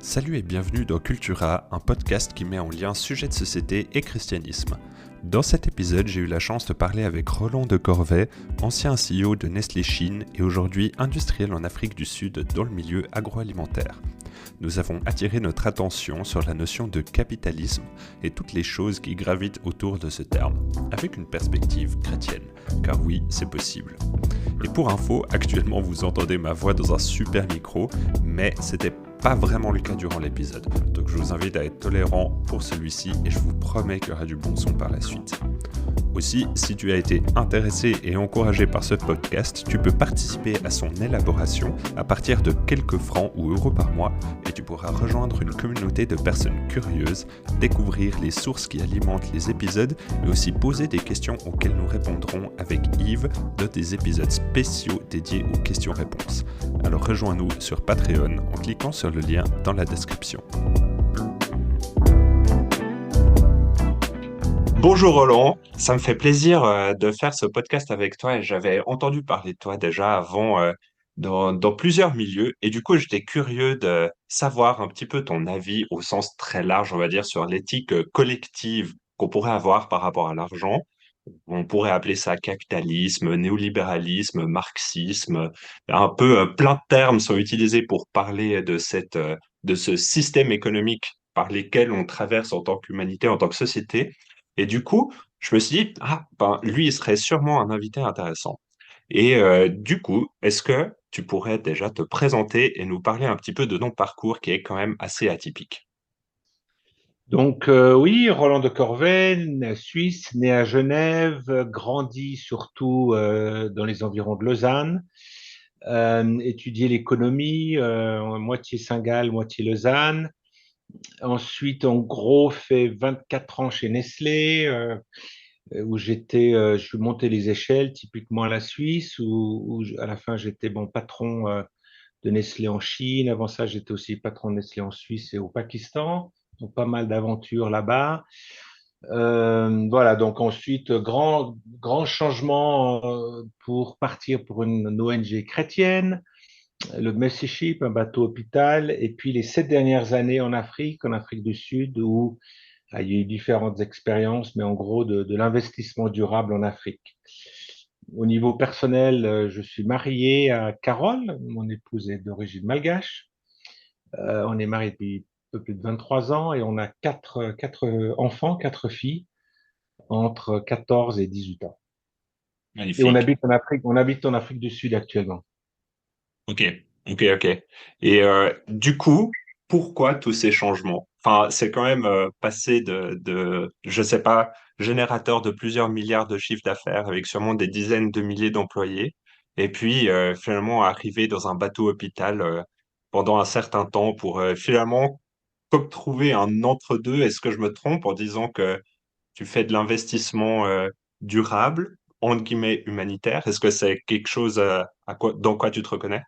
Salut et bienvenue dans Cultura, un podcast qui met en lien sujet de société et christianisme. Dans cet épisode, j'ai eu la chance de parler avec Roland de Corvey, ancien CEO de Nestlé Chine et aujourd'hui industriel en Afrique du Sud dans le milieu agroalimentaire. Nous avons attiré notre attention sur la notion de capitalisme et toutes les choses qui gravitent autour de ce terme, avec une perspective chrétienne, car oui, c'est possible. Et pour info, actuellement vous entendez ma voix dans un super micro, mais c'était pas vraiment le cas durant l'épisode. Donc je vous invite à être tolérant pour celui-ci et je vous promets qu'il y aura du bon son par la suite. Aussi, si tu as été intéressé et encouragé par ce podcast, tu peux participer à son élaboration à partir de quelques francs ou euros par mois et tu pourras rejoindre une communauté de personnes curieuses, découvrir les sources qui alimentent les épisodes, mais aussi poser des questions auxquelles nous répondrons avec Yves dans des épisodes spéciaux dédiés aux questions-réponses. Alors rejoins-nous sur Patreon en cliquant sur le lien dans la description. Bonjour Roland, ça me fait plaisir de faire ce podcast avec toi et j'avais entendu parler de toi déjà avant dans plusieurs milieux et du coup j'étais curieux de savoir un petit peu ton avis au sens très large, on va dire, sur l'éthique collective qu'on pourrait avoir par rapport à l'argent. On pourrait appeler ça capitalisme, néolibéralisme, marxisme, un peu plein de termes sont utilisés pour parler de ce système économique par lesquels on traverse en tant qu'humanité, en tant que société. Et du coup, je me suis dit, ah, ben, lui, il serait sûrement un invité intéressant. Et du coup, est-ce que tu pourrais déjà te présenter et nous parler un petit peu de ton parcours qui est quand même assez atypique? Donc oui, Roland de Corvey, Suisse, né à Genève, grandi surtout dans les environs de Lausanne, étudié l'économie, moitié Saint-Gall, moitié Lausanne. Ensuite, en gros, fait 24 ans chez Nestlé, où je suis monté les échelles, typiquement à la Suisse, à la fin j'étais bon patron de Nestlé en Chine. Avant ça, j'étais aussi patron de Nestlé en Suisse et au Pakistan. Donc, pas mal d'aventures là-bas. Voilà, donc ensuite, grand changement pour partir pour une ONG chrétienne, le Mercy Ship, un bateau hôpital, et puis les 7 dernières années en Afrique du Sud, où il y a eu différentes expériences, mais en gros de l'investissement durable en Afrique. Au niveau personnel, je suis marié à Carole, mon épouse est d'origine malgache. On est mariés depuis un peu plus de 23 ans et on a quatre enfants, quatre filles entre 14 et 18 ans. Et Magnifique. On habite en Afrique du Sud actuellement. Ok, ok. Et du coup, pourquoi tous ces changements? Enfin, c'est quand même passé je sais pas, générateur de plusieurs milliards de chiffres d'affaires avec sûrement des dizaines de milliers d'employés, et puis finalement arriver dans un bateau hôpital pendant un certain temps pour finalement comme trouver un entre-deux. Est-ce que je me trompe en disant que tu fais de l'investissement durable, entre guillemets humanitaire? Est-ce que c'est quelque chose dans quoi tu te reconnais?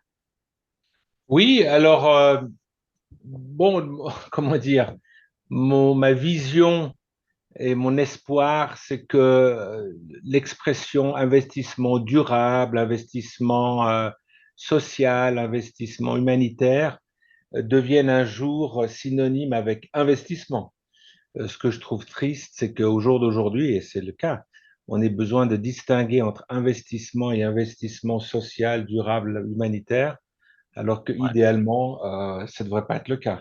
Oui, alors, bon, comment dire, ma vision et mon espoir, c'est que l'expression investissement durable, investissement social, investissement humanitaire devienne un jour synonyme avec investissement. Ce que je trouve triste, c'est qu'au jour d'aujourd'hui, et c'est le cas, on a besoin de distinguer entre investissement et investissement social, durable, humanitaire, alors que Ouais, idéalement, ça ne devrait pas être le cas.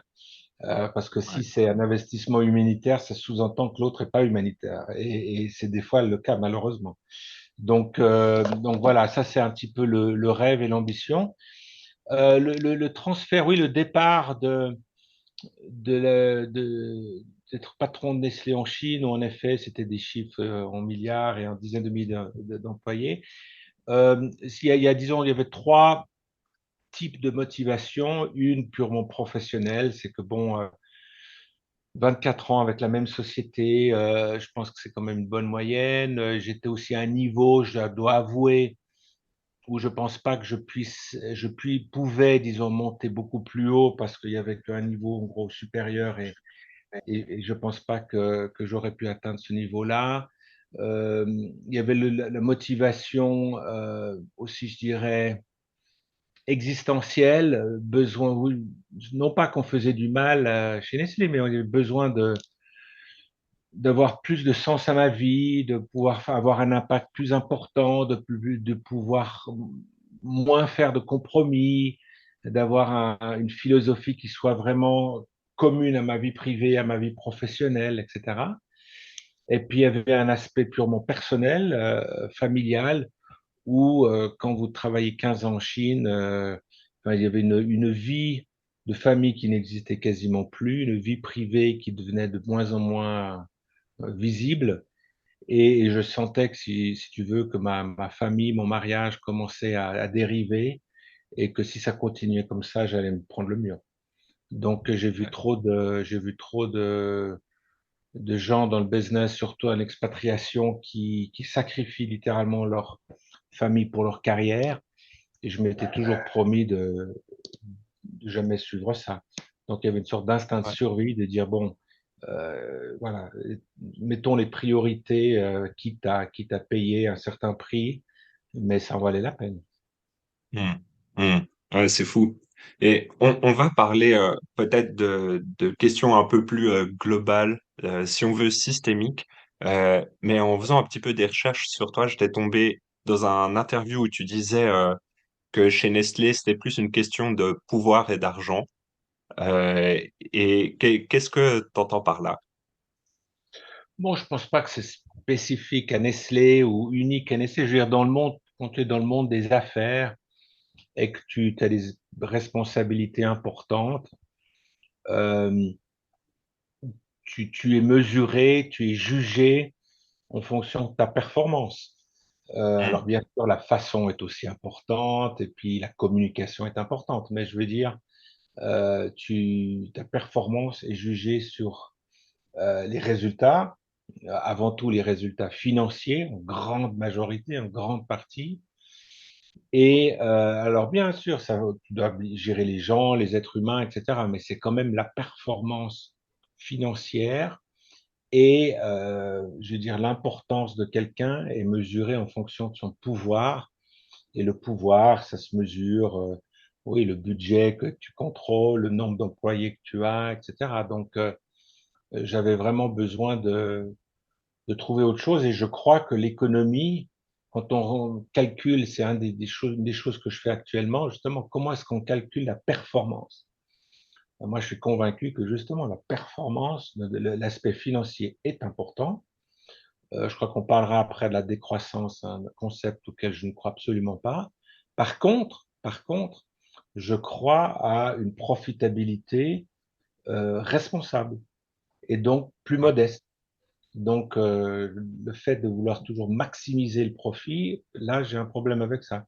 Parce que ouais. si c'est un investissement humanitaire, ça sous-entend que l'autre n'est pas humanitaire. Et c'est des fois le cas, malheureusement. Donc voilà, ça c'est un petit peu le rêve et l'ambition. Le transfert, oui, le départ d'être patron de Nestlé en Chine, où en effet c'était des chiffres en milliards et en dizaines de milliers d'employés. Disons, il y avait trois types de motivation. Une purement professionnelle, c'est que bon, 24 ans avec la même société, je pense que c'est quand même une bonne moyenne. J'étais aussi à un niveau, je dois avouer, où je pense pas que pouvais, disons, monter beaucoup plus haut parce qu'il y avait qu'un niveau en gros supérieur et je pense pas que j'aurais pu atteindre ce niveau-là. Il y avait la motivation aussi, je dirais, existentiel, besoin, oui, non pas qu'on faisait du mal chez Nestlé, mais on avait besoin d'avoir plus de sens à ma vie, de pouvoir avoir un impact plus important, de pouvoir moins faire de compromis, d'avoir une philosophie qui soit vraiment commune à ma vie privée, à ma vie professionnelle, etc. Et puis il y avait un aspect purement personnel, familial, où quand vous travaillez 15 ans en Chine, enfin, il y avait une vie de famille qui n'existait quasiment plus, une vie privée qui devenait de moins en moins visible. Et je sentais que si tu veux, que ma famille, mon mariage commençait à dériver et que si ça continuait comme ça, j'allais me prendre le mur. Donc j'ai vu trop de gens dans le business, surtout en expatriation, qui sacrifient littéralement leur famille pour leur carrière. Et je m'étais toujours promis de jamais suivre ça. Donc il y avait une sorte d'instinct de Ouais. survie de dire bon, voilà, mettons les priorités, quitte à payer un certain prix, mais ça en valait la peine. Hmm. Hmm. Ouais, c'est fou. Et on va parler peut-être de questions un peu plus globales, si on veut systémiques. Mais en faisant un petit peu des recherches sur toi, j'étais tombé dans un interview où tu disais que chez Nestlé, c'était plus une question de pouvoir et d'argent. Et qu'est-ce que tu entends par là? Bon, je pense pas que c'est spécifique à Nestlé ou unique à Nestlé. Je veux dire, dans le monde, quand tu es dans le monde des affaires et que tu as des responsabilités importantes, euh, tu es mesuré, tu es jugé en fonction de ta performance. Alors Hmm. bien sûr, la façon est aussi importante et puis la communication est importante, mais je veux dire, ta performance est jugée sur les résultats, avant tout les résultats financiers, en grande majorité, en grande partie. Et alors bien sûr, tu dois gérer les gens, les êtres humains, etc. Mais c'est quand même la performance financière et je veux dire l'importance de quelqu'un est mesurée en fonction de son pouvoir. Et le pouvoir, ça se mesure, oui, le budget que tu contrôles, le nombre d'employés que tu as, etc. Donc j'avais vraiment besoin de trouver autre chose. Et je crois que l'économie, quand on calcule, c'est des choses que je fais actuellement, justement, comment est-ce qu'on calcule la performance? Moi, je suis convaincu que justement, la performance, l'aspect financier est important. Je crois qu'on parlera après de la décroissance, un concept auquel je ne crois absolument pas. Par contre, je crois à une profitabilité responsable et donc plus Ouais. modeste. Donc, le fait de vouloir toujours maximiser le profit, là, j'ai un problème avec ça.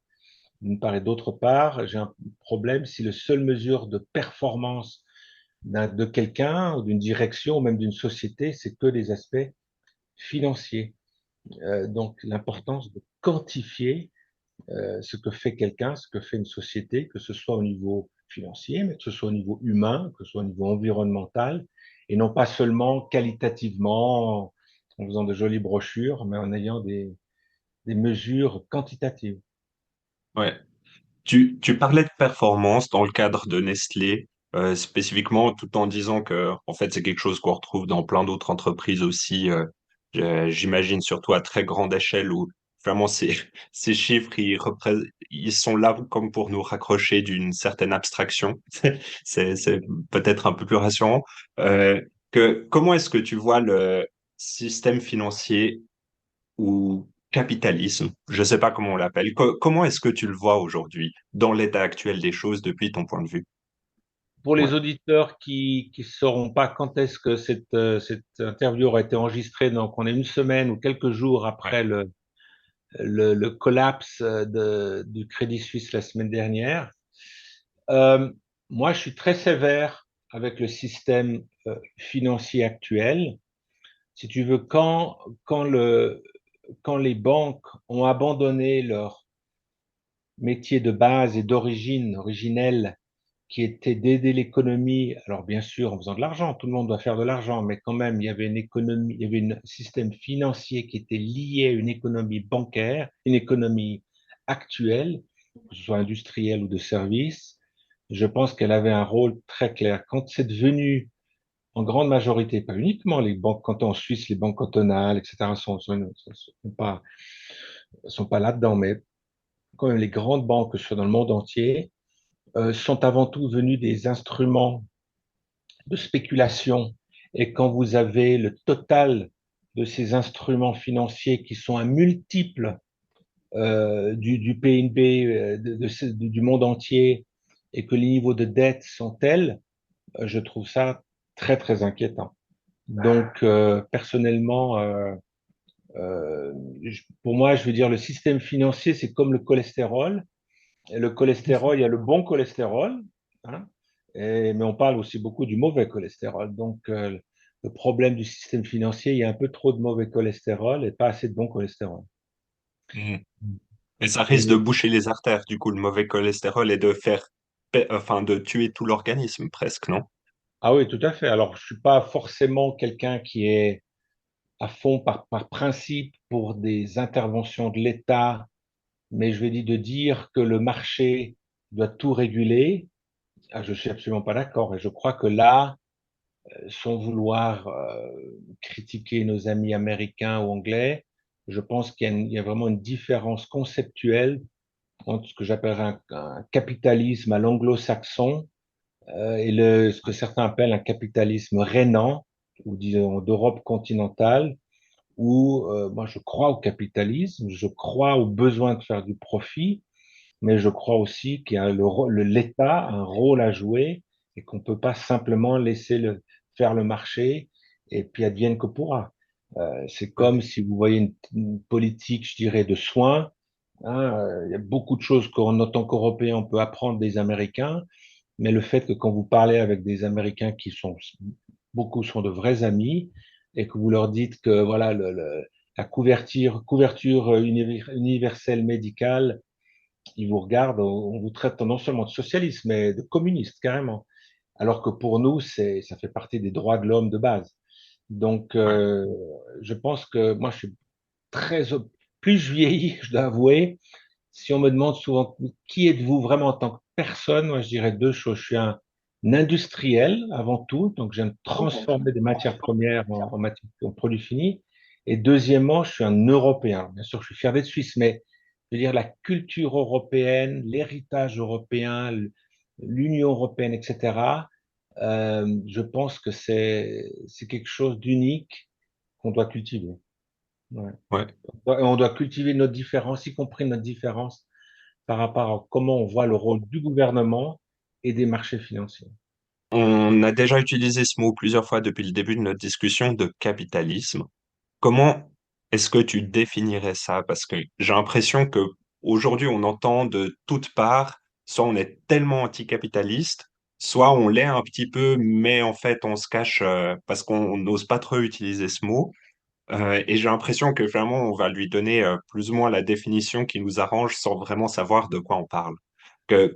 D'une part et d'autre part, j'ai un problème si le seule mesure de performance de quelqu'un ou d'une direction ou même d'une société, c'est que les aspects financiers. Donc, l'importance de quantifier ce que fait quelqu'un, ce que fait une société, que ce soit au niveau financier, mais que ce soit au niveau humain, que ce soit au niveau environnemental, et non pas seulement qualitativement en faisant de jolies brochures, mais en ayant des mesures quantitatives. Ouais. Tu parlais de performance dans le cadre de Nestlé, spécifiquement, tout en disant que, en fait, c'est quelque chose qu'on retrouve dans plein d'autres entreprises aussi. J'imagine surtout à très grande échelle où vraiment ces chiffres, ils sont là comme pour nous raccrocher d'une certaine abstraction. C'est peut-être un peu plus rassurant. Euh, comment est-ce que tu vois le système financier ou capitalisme, je ne sais pas comment on l'appelle. Comment est-ce que tu le vois aujourd'hui dans l'état actuel des choses depuis ton point de vue? Pour Ouais, les auditeurs qui ne sauront pas quand est-ce que cette interview aura été enregistrée, donc on est une semaine ou quelques jours ouais, après le collapse du Crédit Suisse la semaine dernière. Euh, Moi, je suis très sévère avec le système financier actuel. Si tu veux, quand les banques ont abandonné leur métier de base et d'origine, originelle, qui était d'aider l'économie, alors bien sûr en faisant de l'argent, tout le monde doit faire de l'argent, mais quand même, il y avait une économie, il y avait un système financier qui était lié à une économie bancaire, une économie actuelle. que ce soit industrielle ou de services, je pense qu'elle avait un rôle très clair. Quand c'est devenu en grande majorité, pas uniquement les banques cantons en Suisse, les banques cantonales, etc., sont pas là-dedans, mais quand même les grandes banques, que ce soit dans le monde entier, sont avant tout devenues des instruments de spéculation. Et quand vous avez le total de ces instruments financiers qui sont un multiple du PNB du monde entier et que les niveaux de dette sont tels, je trouve ça très, très inquiétant. Donc, personnellement, pour moi, je veux dire, le système financier, c'est comme le cholestérol. Et le cholestérol, il y a le bon cholestérol, hein, mais on parle aussi beaucoup du mauvais cholestérol. Donc, le problème du système financier, il y a un peu trop de mauvais cholestérol et pas assez de bon cholestérol. Mhm. Et ça Et risque de boucher les artères, du coup, le mauvais cholestérol et de enfin, de tuer tout l'organisme presque, non? ah oui, tout à fait. Alors, je suis pas forcément quelqu'un qui est à fond par principe pour des interventions de l'État, mais je vais dire de dire que le marché doit tout réguler. Ah, je suis absolument pas d'accord. Et je crois que là, sans vouloir critiquer nos amis américains ou anglais, je pense qu'il y a vraiment une différence conceptuelle entre ce que j'appellerais un capitalisme à l'anglo-saxon ce que certains appellent un capitalisme rénant, ou disons d'Europe continentale, où moi je crois au capitalisme, je crois au besoin de faire du profit, mais je crois aussi qu'il y a l'État a un rôle à jouer et qu'on ne peut pas simplement laisser faire le marché et puis advienne que pourra. C'est Ouais. comme si vous voyez une politique, je dirais, de soins. Hein, il y a beaucoup de choses qu'en tant qu'Européens, on peut apprendre des Américains, mais le fait que quand vous parlez avec des Américains qui sont, beaucoup sont de vrais amis, et que vous leur dites que voilà, la couverture universelle médicale, ils vous regardent, on vous traite non seulement de socialiste, mais de communiste, carrément. Alors que pour nous, ça fait partie des droits de l'homme de base. Donc, Ouais. je pense que moi, je suis plus je vieillis, je dois avouer, si on me demande souvent qui êtes-vous vraiment en tant que personne, moi, je dirais deux choses. Je suis un industriel avant tout, donc j'aime transformer des matières premières en produits finis. Et deuxièmement, je suis un Européen. Bien sûr, je suis fier d'être Suisse, mais je veux dire, la culture européenne, l'héritage européen, l'Union européenne, etc., je pense que c'est quelque chose d'unique qu'on doit cultiver. Ouais. Ouais. On doit cultiver notre différence, y compris notre différence par rapport à comment on voit le rôle du gouvernement et des marchés financiers. On a déjà utilisé ce mot plusieurs fois depuis le début de notre discussion de capitalisme. Comment est-ce que tu définirais ça? Parce que j'ai l'impression que aujourd'hui on entend de toutes parts, soit on est tellement anticapitaliste, soit on l'est un petit peu, mais en fait on se cache parce qu'on n'ose pas trop utiliser ce mot. Et j'ai l'impression que vraiment on va lui donner plus ou moins la définition qui nous arrange sans vraiment savoir de quoi on parle.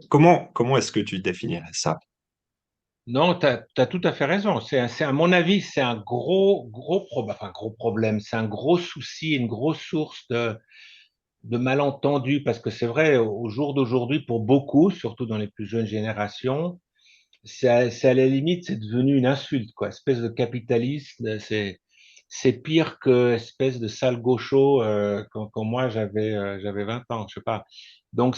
Comment est-ce que tu définirais ça? Non, tu as tout à fait raison. À mon avis, c'est un gros problème. C'est un gros souci, une grosse source de malentendus, parce que c'est vrai, au jour d'aujourd'hui, pour beaucoup, surtout dans les plus jeunes générations, c'est à la limite, c'est devenu une insulte, quoi. Espèce de capitalisme, c'est pire que espèce de sale gaucho quand moi j'avais 20 ans, je sais pas. Donc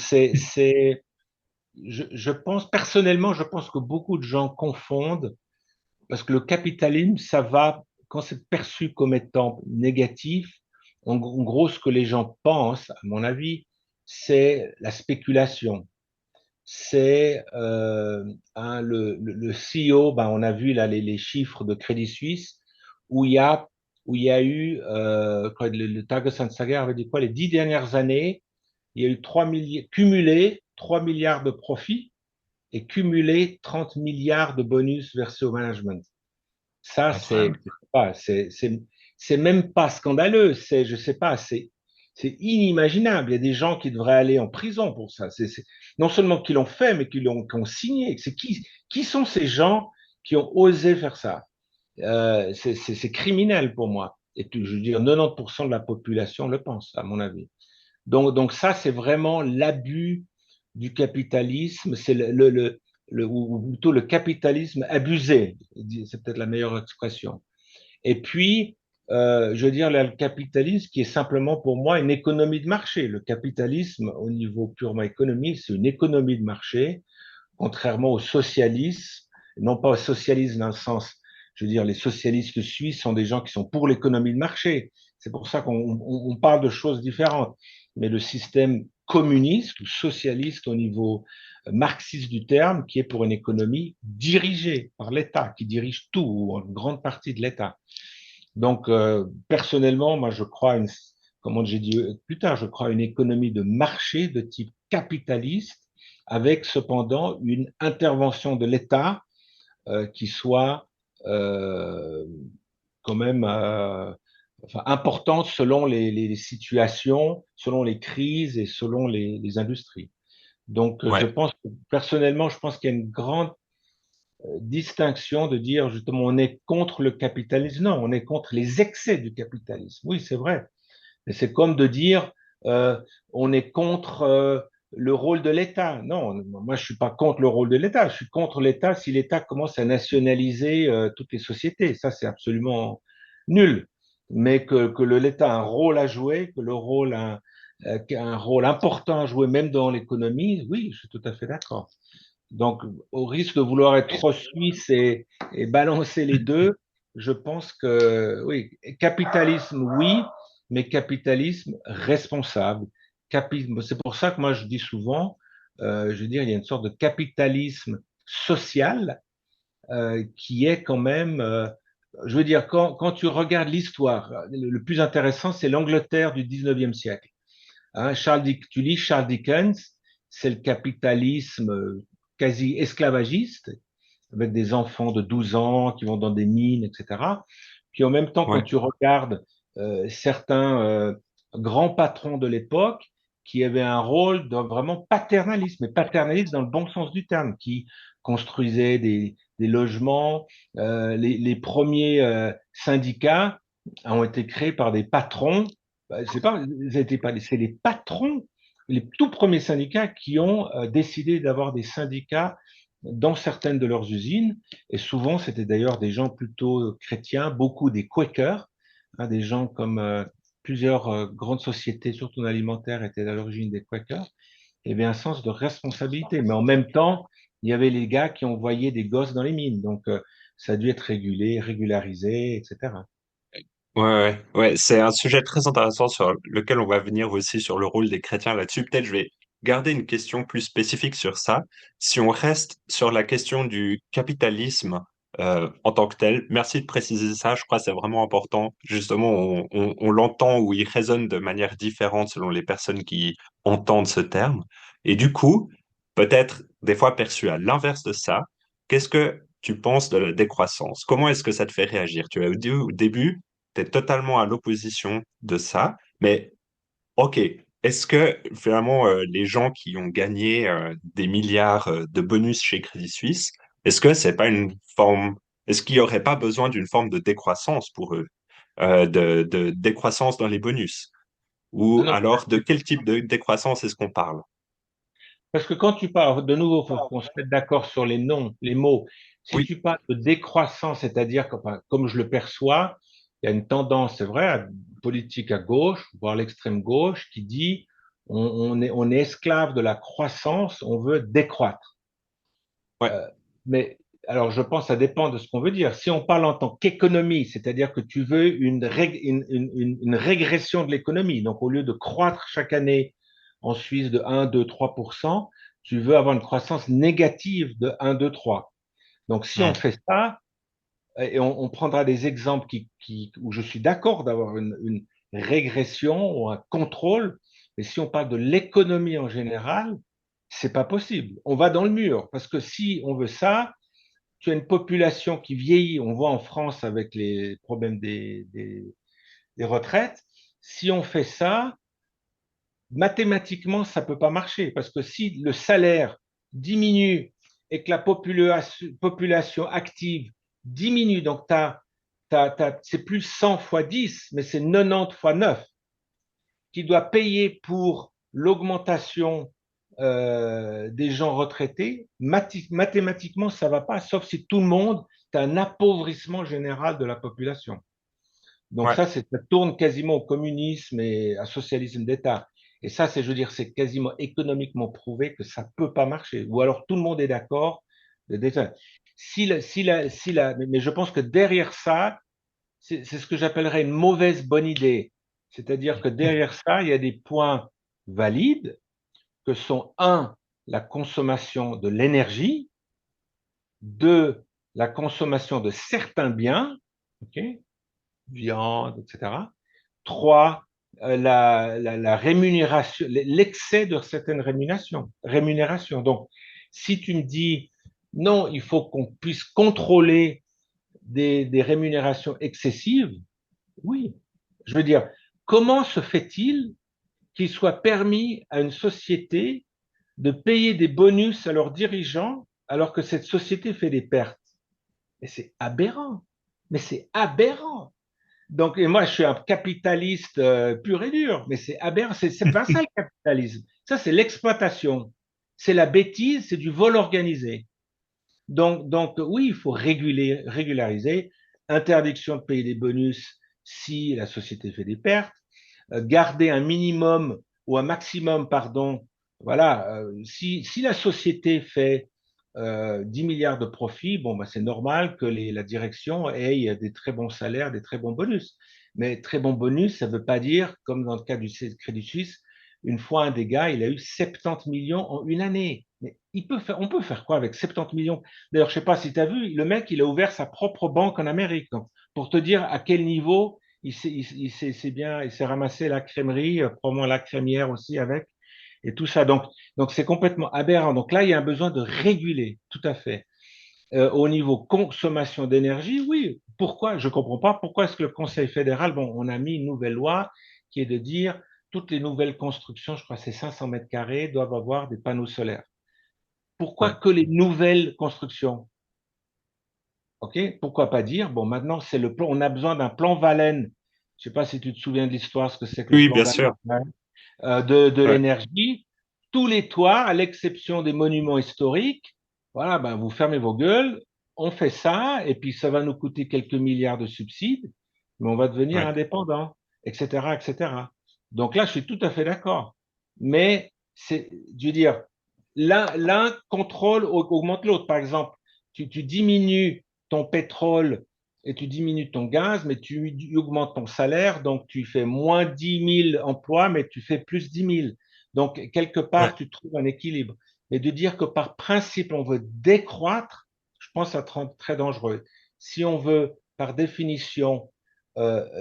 je pense personnellement, je pense que beaucoup de gens confondent parce que le capitalisme, ça va quand c'est perçu comme étant négatif. En gros, ce que les gens pensent, à mon avis, c'est la spéculation, c'est le CEO, ben, on a vu là les chiffres de Crédit Suisse, où il y a, où il y a eu, le Tage Sansager avait dit quoi, les 10 dernières années, il y a eu 3 milliards, cumulé 3 milliards de profits et cumulé 30 milliards de bonus versés au management. Ça, Incroyable. c'est même pas scandaleux, je sais pas, c'est inimaginable. Il y a des gens qui devraient aller en prison pour ça. Non seulement qu'ils l'ont fait, mais qui ont signé. Qui sont ces gens qui ont osé faire ça? C'est criminel pour moi. Et je veux dire, 90% de la population le pense, à mon avis. Donc ça, c'est vraiment l'abus. du capitalisme, c'est ou plutôt le capitalisme abusé, c'est peut-être la meilleure expression. Et puis, je veux dire, le capitalisme qui est simplement pour moi une économie de marché. Le capitalisme, au niveau purement économique, c'est une économie de marché, contrairement au socialisme, non pas au socialisme dans le sens, je veux dire, les socialistes suisses sont des gens qui sont pour l'économie de marché. C'est pour ça qu'on parle de choses différentes. Mais le système communiste ou socialiste au niveau marxiste du terme, qui est pour une économie dirigée par l'État, qui dirige tout, ou une grande partie de l'État. Donc, personnellement, moi, je crois, comme j'ai dit plus tard, je crois à une économie de marché de type capitaliste, avec cependant une intervention de l'État qui soit euh, quand même enfin, importante selon les situations, selon les crises et selon les industries. Donc, je Ouais, pense que personnellement, je pense qu'il y a une grande distinction de dire justement on est contre le capitalisme. Non, on est contre les excès du capitalisme. Oui, c'est vrai. Mais c'est comme de dire euh, on est contre le rôle de l'État. Non, moi je suis pas contre le rôle de l'État. Je suis contre l'État si l'État commence à nationaliser toutes les sociétés. Ça, c'est absolument nul. Mais que l'État a un rôle à jouer, que le rôle a un rôle important à jouer, même dans l'économie, oui, je suis tout à fait d'accord. Donc, au risque de vouloir être trop suisse et balancer les deux, je pense que oui, capitalisme, oui, mais capitalisme responsable. C'est pour ça que moi je dis souvent, je veux dire, il y a une sorte de capitalisme social qui est quand même, je veux dire, quand tu regardes l'histoire, le plus intéressant, c'est l'Angleterre du 19e siècle. Hein, tu lis Charles Dickens, c'est le capitalisme quasi esclavagiste, avec des enfants de 12 ans qui vont dans des mines, etc. Puis en même temps, quand ouais, tu regardes certains grands patrons de l'époque qui avaient un rôle de vraiment paternaliste, mais paternaliste dans le bon sens du terme, qui construisaient des logements. Les premiers syndicats ont été créés par des patrons. C'est pas, c'est les patrons, les tout premiers syndicats qui ont décidé d'avoir des syndicats dans certaines de leurs usines, et souvent c'était d'ailleurs des gens plutôt chrétiens, beaucoup des Quakers, hein, des gens comme plusieurs grandes sociétés, surtout dans l'alimentaire, étaient à l'origine des Quakers, il y avait un sens de responsabilité, mais en même temps, il y avait les gars qui envoyaient des gosses dans les mines, donc ça a dû être régulé, régularisé, etc. ouais. C'est un sujet très intéressant sur lequel on va venir aussi sur le rôle des chrétiens là-dessus. Peut-être je vais garder une question plus spécifique sur ça. Si on reste sur la question du capitalisme en tant que tel, merci de préciser ça. Je crois que c'est vraiment important. Justement, on l'entend ou il résonne de manière différente selon les personnes qui entendent ce terme. Et du coup, peut-être des fois perçu à l'inverse de ça, qu'est-ce que tu penses de la décroissance? Comment est-ce que ça te fait réagir? Tu as dit au début tu es totalement à l'opposition de ça. Mais OK, est-ce que finalement les gens qui ont gagné des milliards de bonus chez Crédit Suisse, est-ce que c'est pas une forme, est-ce qu'il n'y aurait pas besoin d'une forme de décroissance pour eux, de décroissance dans les bonus? Non, Ou non, alors de quel type de décroissance est-ce qu'on parle? parce que quand tu parles, de nouveau, il faut qu'on se mette d'accord sur les noms, les mots. Si Oui, tu parles de décroissance, c'est-à-dire que, enfin, comme je le perçois, il y a une tendance, c'est vrai, politique à gauche, voire l'extrême gauche, qui dit on est esclave de la croissance, on veut décroître. ouais, Euh, mais alors, je pense que ça dépend de ce qu'on veut dire. Si on parle en tant qu'économie, c'est-à-dire que tu veux une régression de l'économie, donc au lieu de croître chaque année en Suisse de 1, 2, 3%, tu veux avoir une croissance négative de 1, 2, 3. Donc, si on hmm, fait ça, et on prendra des exemples où je suis d'accord d'avoir une régression ou un contrôle, mais si on parle de l'économie en général, c'est pas possible. On va dans le mur parce que si on veut ça, tu as une population qui vieillit. On voit en France avec les problèmes des retraites. Si on fait ça, mathématiquement, ça peut pas marcher parce que si le salaire diminue et que la population active diminue, donc c'est plus 100 fois 10, mais c'est 90 fois 9 qui doit payer pour l'augmentation des gens retraités, mathématiquement, ça ne va pas, sauf si tout le monde, tu as un appauvrissement général de la population. Donc Ouais. ça tourne quasiment au communisme et au socialisme d'État. Et ça, je veux dire, c'est quasiment économiquement prouvé que ça ne peut pas marcher. Ou alors tout le monde est d'accord. Mais je pense que derrière ça, c'est ce que j'appellerais une mauvaise bonne idée. C'est-à-dire que derrière ça, il y a des points valides que sont, un, la consommation de l'énergie, deux, la consommation de certains biens, ok, viande, etc. Trois, la rémunération, l'excès de certaines rémunérations. Donc, si tu me dis non, il faut qu'on puisse contrôler des rémunérations excessives, oui. Je veux dire, comment se fait-il qu'il soit permis à une société de payer des bonus à leurs dirigeants alors que cette société fait des pertes? Et c'est aberrant. Mais c'est aberrant. Donc, et moi, je suis un capitaliste pur et dur, mais c'est aberrant. C'est pas ça le capitalisme. Ça, c'est l'exploitation. C'est la bêtise, c'est du vol organisé. Donc oui, il faut régulariser. Interdiction de payer des bonus si la société fait des pertes. Garder un minimum ou un maximum, pardon. Voilà, si la société fait 10 milliards de profits, bon, bah, c'est normal que la direction ait des très bons salaires, des très bons bonus. Mais très bons bonus, ça ne veut pas dire, comme dans le cas du Crédit Suisse, une fois un des gars, il a eu 70 millions en une année. Mais on peut faire quoi avec 70 millions? D'ailleurs, je ne sais pas si tu as vu, le mec, il a ouvert sa propre banque en Amérique. Donc, pour te dire à quel niveau il s'est ramassé la crèmerie, probablement la crémière aussi avec, et tout ça. Donc c'est complètement aberrant. Donc là, il y a un besoin de réguler, tout à fait. Au niveau consommation d'énergie, oui. Pourquoi? Je ne comprends pas pourquoi est-ce que le Conseil fédéral, bon, on a mis une nouvelle loi qui est de dire toutes les nouvelles constructions, je crois que c'est 500 mètres carrés, doivent avoir des panneaux solaires. Pourquoi Ouais. que les nouvelles constructions? OK? Pourquoi pas dire, bon, maintenant, c'est le plan, on a besoin d'un plan Valène. Je ne sais pas si tu te souviens de l'histoire, ce que c'est que le Oui, plan bien sûr. Valène, de Ouais. l'énergie. Tous les toits, à l'exception des monuments historiques, voilà, ben, vous fermez vos gueules, on fait ça, et puis ça va nous coûter quelques milliards de subsides, mais on va devenir Ouais. indépendant, etc., etc. Donc là, je suis tout à fait d'accord. Mais je veux dire, l'un contrôle, augmente l'autre. Par exemple, tu diminues ton pétrole et tu diminues ton gaz, mais tu augmentes ton salaire, donc tu fais moins 10 000 emplois, mais tu fais plus 10 000. Donc, quelque Ouais. part, tu trouves un équilibre. Mais de dire que par principe, on veut décroître, je pense que ça rend très dangereux. Si on veut, par définition,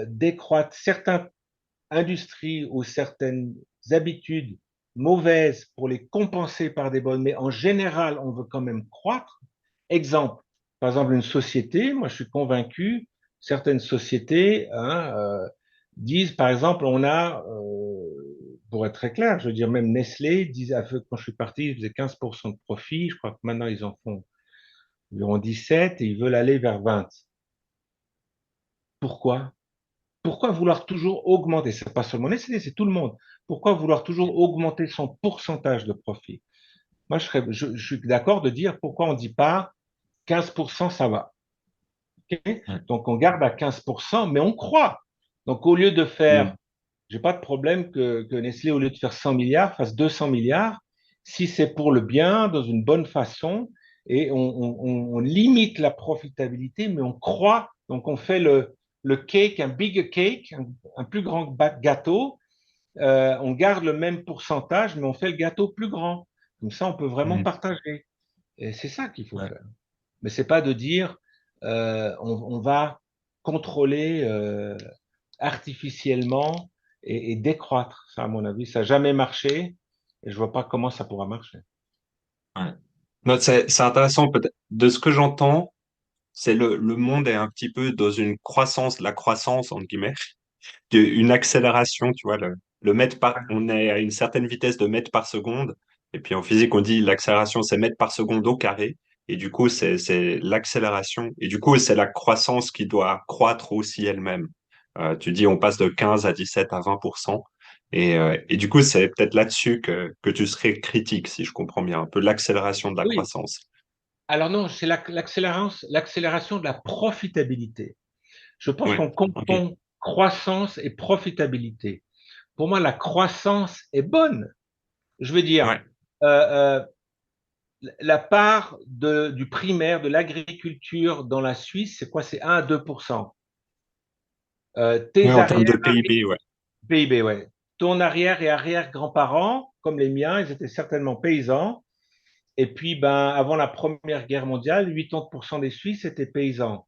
décroître certaines industries ou certaines habitudes mauvaises pour les compenser par des bonnes, mais en général, on veut quand même croître. Exemple, par exemple, une société, moi je suis convaincu, certaines sociétés disent, par exemple, pour être très clair, je veux dire, même Nestlé, quand je suis parti, ils faisaient 15% de profit, je crois que maintenant ils en font environ 17 et ils veulent aller vers 20. Pourquoi? Pourquoi vouloir toujours augmenter? C'est pas seulement Nestlé, c'est tout le monde. Pourquoi vouloir toujours augmenter son pourcentage de profit? Moi, je suis d'accord de dire pourquoi on ne dit pas 15%, ça va. Okay. Ouais. Donc, on garde à 15%, mais on croit. Donc, au lieu de faire, Mm. j'ai pas de problème que Nestlé, au lieu de faire 100 milliards, fasse 200 milliards, si c'est pour le bien, dans une bonne façon, et on limite la profitabilité, mais on croit. Donc, on fait le cake, un big cake, un plus grand gâteau. On garde le même pourcentage, mais on fait le gâteau plus grand. Comme ça, on peut vraiment Mm. partager. Et c'est ça qu'il faut Ouais. faire. Mais c'est pas de dire on va contrôler artificiellement et décroître. Ça, à mon avis, ça n'a jamais marché et je vois pas comment ça pourra marcher. Ouais. Non, c'est intéressant peut-être. De ce que j'entends, c'est le monde est un petit peu dans une croissance, la croissance, entre guillemets, une accélération, tu vois, le mètre on est à une certaine vitesse de mètre par seconde, et puis en physique, on dit l'accélération, c'est mètre par seconde au carré, et du coup, c'est l'accélération, et du coup, c'est la croissance qui doit croître aussi elle-même. Tu dis, on passe de 15 à 17 à 20%, Et du coup, c'est peut-être là-dessus que tu serais critique, si je comprends bien, un peu l'accélération de la Oui. croissance. Alors non, c'est l'accélération de la profitabilité. Je pense Ouais, qu'on ok. confond croissance et profitabilité. Pour moi, la croissance est bonne. Je veux dire, Ouais, euh, la part du primaire, de l'agriculture dans la Suisse, c'est quoi? C'est 1 à 2%. ouais, Tes en termes arrière de PIB, ouais. PIB, ouais. Ton arrière et arrière-grands-parents, comme les miens, ils étaient certainement paysans. Et puis, ben, avant la Première Guerre mondiale, 80% des Suisses étaient paysans.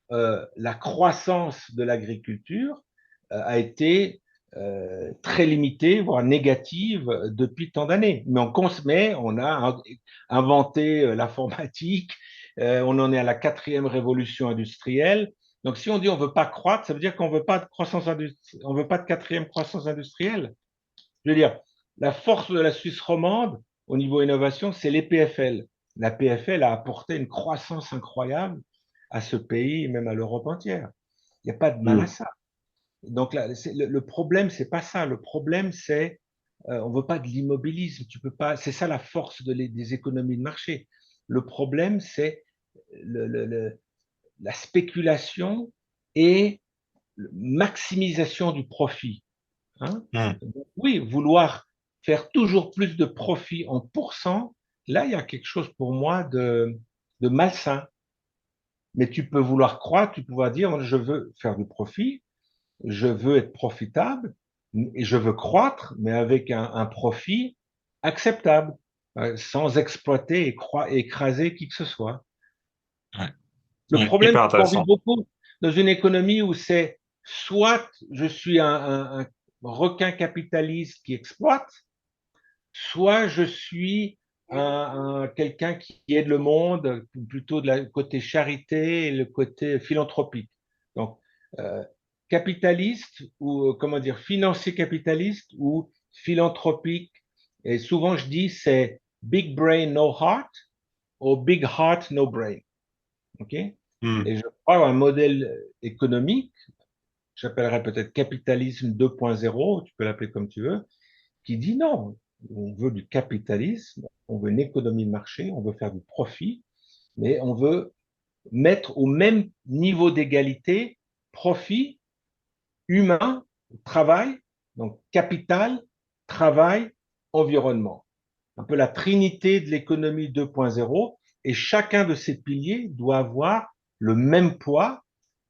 La croissance de l'agriculture a été très limitée, voire négative depuis tant d'années. Mais on a inventé l'informatique, on en est à la quatrième révolution industrielle. Donc, si on dit on ne veut pas croître, ça veut dire qu'on ne veut pas de croissance on veut pas de quatrième croissance industrielle. Je veux dire, la force de la Suisse romande au niveau innovation, c'est les PFL. La PFL a apporté une croissance incroyable à ce pays et même à l'Europe entière. Il n'y a pas de mal à Hmm. ça. Donc là, le problème, c'est pas ça. Le problème, c'est on veut pas de l'immobilisme. Tu peux pas. C'est ça la force des économies de marché. Le problème, c'est le, le, le, la spéculation et maximisation du profit. Hein. Hmm. Oui, vouloir faire toujours plus de profit en pourcent, là, il y a quelque chose pour moi de malsain. Mais tu peux vouloir croire, tu peux pouvoir dire, je veux faire du profit, je veux être profitable, et je veux croître, mais avec un profit acceptable, sans exploiter et écraser qui que ce soit. Ouais. Le Ouais, problème, hyper c'est qu'on vit intéressant. beaucoup dans une économie où c'est soit je suis un requin capitaliste qui exploite, soit je suis quelqu'un qui aide le monde, plutôt de la côté charité et le côté philanthropique. Donc, euh, capitaliste ou comment dire, financier capitaliste ou philanthropique. Et souvent, je dis c'est big brain, no heart ou big heart, no brain. OK? Hmm. Et je crois à un modèle économique, j'appellerais peut-être capitalisme 2.0, tu peux l'appeler comme tu veux, qui dit non, on veut du capitalisme, on veut une économie de marché, on veut faire du profit, mais on veut mettre au même niveau d'égalité profit, humain, travail, donc capital, travail, environnement. Un peu la trinité de l'économie 2.0, et chacun de ces piliers doit avoir le même poids,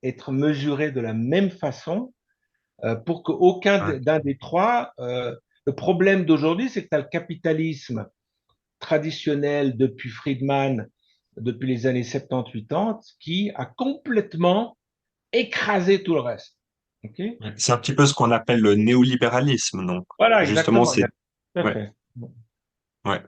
être mesuré de la même façon pour qu'aucun Ouais. d'un des trois. Le problème d'aujourd'hui, c'est que tu as le capitalisme traditionnel depuis Friedman, depuis les années 70-80, qui a complètement écrasé tout le reste. OK. Ouais. C'est un petit peu ce qu'on appelle le néolibéralisme, non? Voilà, Justement, exactement. c'est... Tout à Ouais, fait. ouais.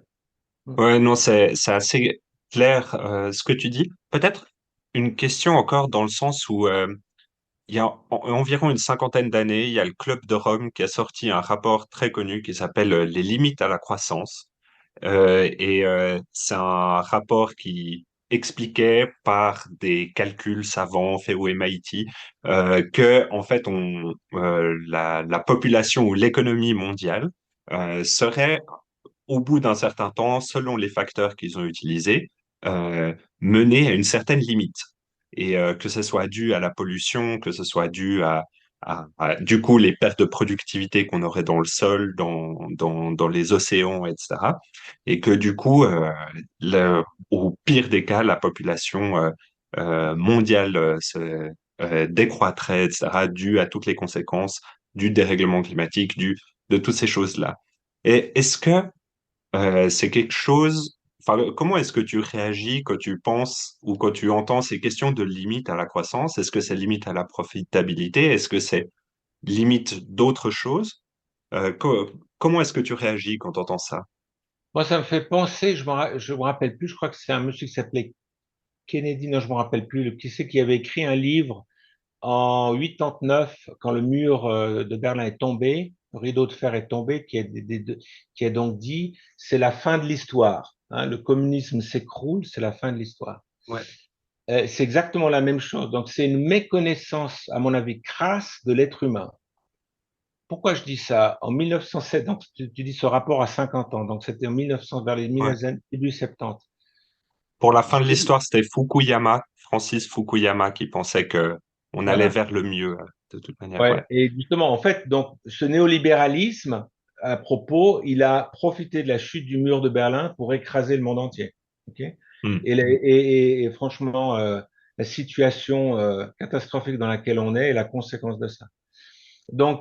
Ouais, non, c'est assez clair ce que tu dis. Peut-être une question encore dans le sens où il y a environ une cinquantaine d'années, il y a le Club de Rome qui a sorti un rapport très connu qui s'appelle Les limites à la croissance. C'est un rapport qui expliquait par des calculs savants faits au MIT que en fait la population ou l'économie mondiale serait au bout d'un certain temps, selon les facteurs qu'ils ont utilisés, menée à une certaine limite. Et que ce soit dû à la pollution, que ce soit dû du coup, les pertes de productivité qu'on aurait dans le sol, dans les océans, etc. Et que du coup, au pire des cas, la population mondiale décroîtrait, etc., dû à toutes les conséquences du dérèglement climatique, de toutes ces choses-là. Et est-ce que c'est quelque chose. Enfin, comment est-ce que tu réagis quand tu penses ou quand tu entends ces questions de limite à la croissance? Est-ce que c'est limite à la profitabilité? Est-ce que c'est limite d'autres choses? Comment est-ce que tu réagis quand tu entends ça? Moi, ça me fait penser, je me rappelle plus, je crois que c'est un monsieur qui s'appelait Kennedy, non, je me rappelle plus, qui c'est qui avait écrit un livre en 89, quand le mur de Berlin est tombé, le rideau de fer est tombé, qui a donc dit c'est la fin de l'histoire. Hein, le communisme s'écroule, c'est la fin de l'histoire. Ouais. C'est exactement la même chose. Donc c'est une méconnaissance, à mon avis, crasse de l'être humain. pourquoi je dis ça? En 1907, donc tu dis ce rapport à 50 ans, donc c'était en 1900, vers les Ouais. début 70. Pour la fin Je de te dis, l'histoire, c'était Fukuyama, Francis Fukuyama, qui pensait que on allait voilà. vers le mieux, de toute manière. Ouais. Ouais. Et justement, en fait, donc, ce néolibéralisme, à propos, il a profité de la chute du mur de Berlin pour écraser le monde entier. Ok. Hmm. Et franchement, la situation catastrophique dans laquelle on est est la conséquence de ça. Là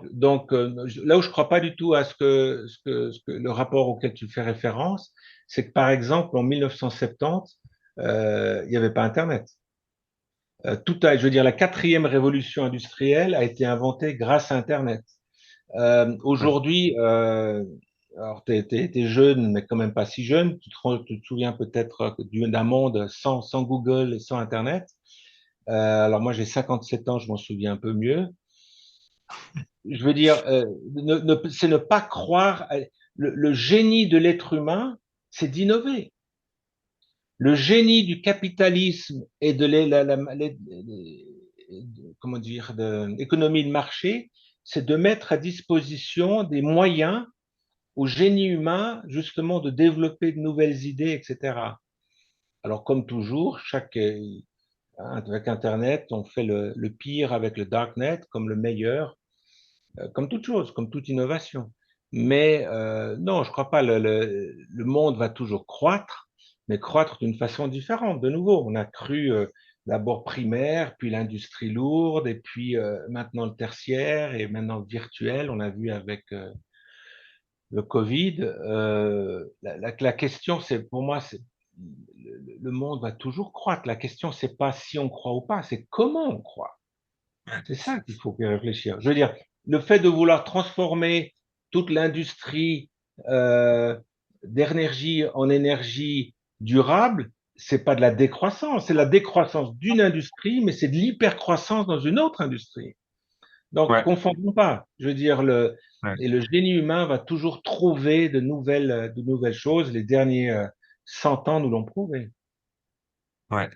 où je crois pas du tout à le rapport auquel tu fais référence, c'est que par exemple en 1970, il n'y avait pas Internet. Je veux dire, la quatrième révolution industrielle a été inventée grâce à Internet. Ouais. Aujourd'hui, alors t'es jeune, mais quand même pas si jeune. Tu te souviens peut-être d'un monde sans Google et sans Internet. Alors moi j'ai 57 ans, je m'en souviens un peu mieux. Je veux dire, c'est ne pas croire. Le génie de l'être humain, c'est d'innover. Le génie du capitalisme et de comment dire, de l'économie de marché, c'est de mettre à disposition des moyens au génie humain, justement, de développer de nouvelles idées, etc. Alors, comme toujours, avec Internet, on fait le pire avec le darknet comme le meilleur, comme toute chose, comme toute innovation. Mais non, je crois pas. Le monde va toujours croître, mais croître d'une façon différente. De nouveau, on a cru d'abord primaire, puis l'industrie lourde, et puis maintenant le tertiaire, et maintenant le virtuel. On a vu avec le Covid. La question, c'est pour moi, le monde va toujours croître. La question, c'est pas si on croit ou pas, c'est comment on croit. C'est ça qu'il faut y réfléchir. Je veux dire, le fait de vouloir transformer toute l'industrie euh, d'énergie en énergie durable, c'est pas de la décroissance, c'est la décroissance d'une industrie, mais c'est de l'hypercroissance dans une autre industrie. Donc, Ouais. confondons pas. Je veux dire, Ouais. et le génie humain va toujours trouver de nouvelles choses. Les derniers 100 ans nous l'ont prouvé. Ouais.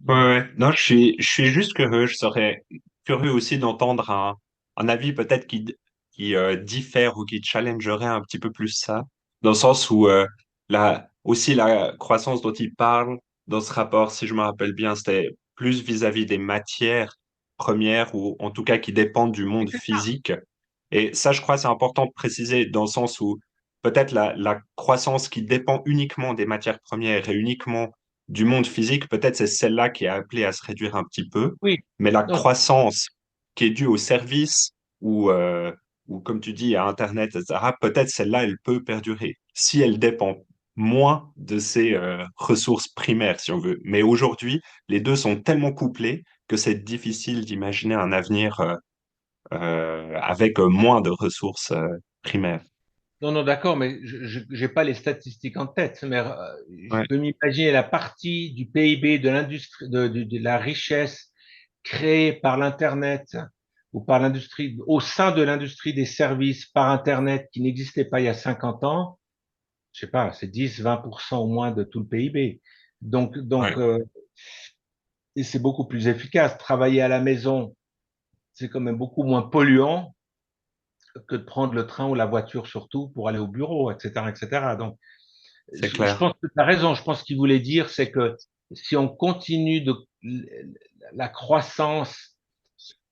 Ouais, ouais. Non, je suis juste curieux. Je serais curieux aussi d'entendre un avis peut-être qui diffère ou qui challengerait un petit peu plus ça, dans le sens où aussi la croissance dont il parle dans ce rapport, si je me rappelle bien, c'était plus vis-à-vis des matières premières ou en tout cas qui dépendent du Et monde c'est ça. physique. Et ça, je crois, c'est important de préciser dans le sens où peut-être la croissance qui dépend uniquement des matières premières et uniquement du monde physique, peut-être c'est celle-là qui est appelée à se réduire un petit peu, Oui. mais la Non, croissance qui est due au service ou comme tu dis, à Internet, etc., peut-être celle-là, elle peut perdurer si elle dépend moins de ses ressources primaires, si on veut. Mais aujourd'hui, les deux sont tellement couplés que c'est difficile d'imaginer un avenir avec moins de ressources primaires. non, non, d'accord, mais je n'ai pas les statistiques en tête, mais je Ouais, peux m'imaginer la partie du PIB de l'industrie, de la richesse créée par l'Internet ou par l'industrie, au sein de l'industrie des services par Internet qui n'existait pas il y a 50 ans, je sais pas, c'est 10-20% au moins de tout le PIB. Donc, ouais, et c'est beaucoup plus efficace. Travailler à la maison, c'est quand même beaucoup moins polluant que de prendre le train ou la voiture surtout pour aller au bureau, etc., etc. Donc, c'est je clair. pense que tu as raison. Je pense qu'il voulait dire, c'est que si on continue la croissance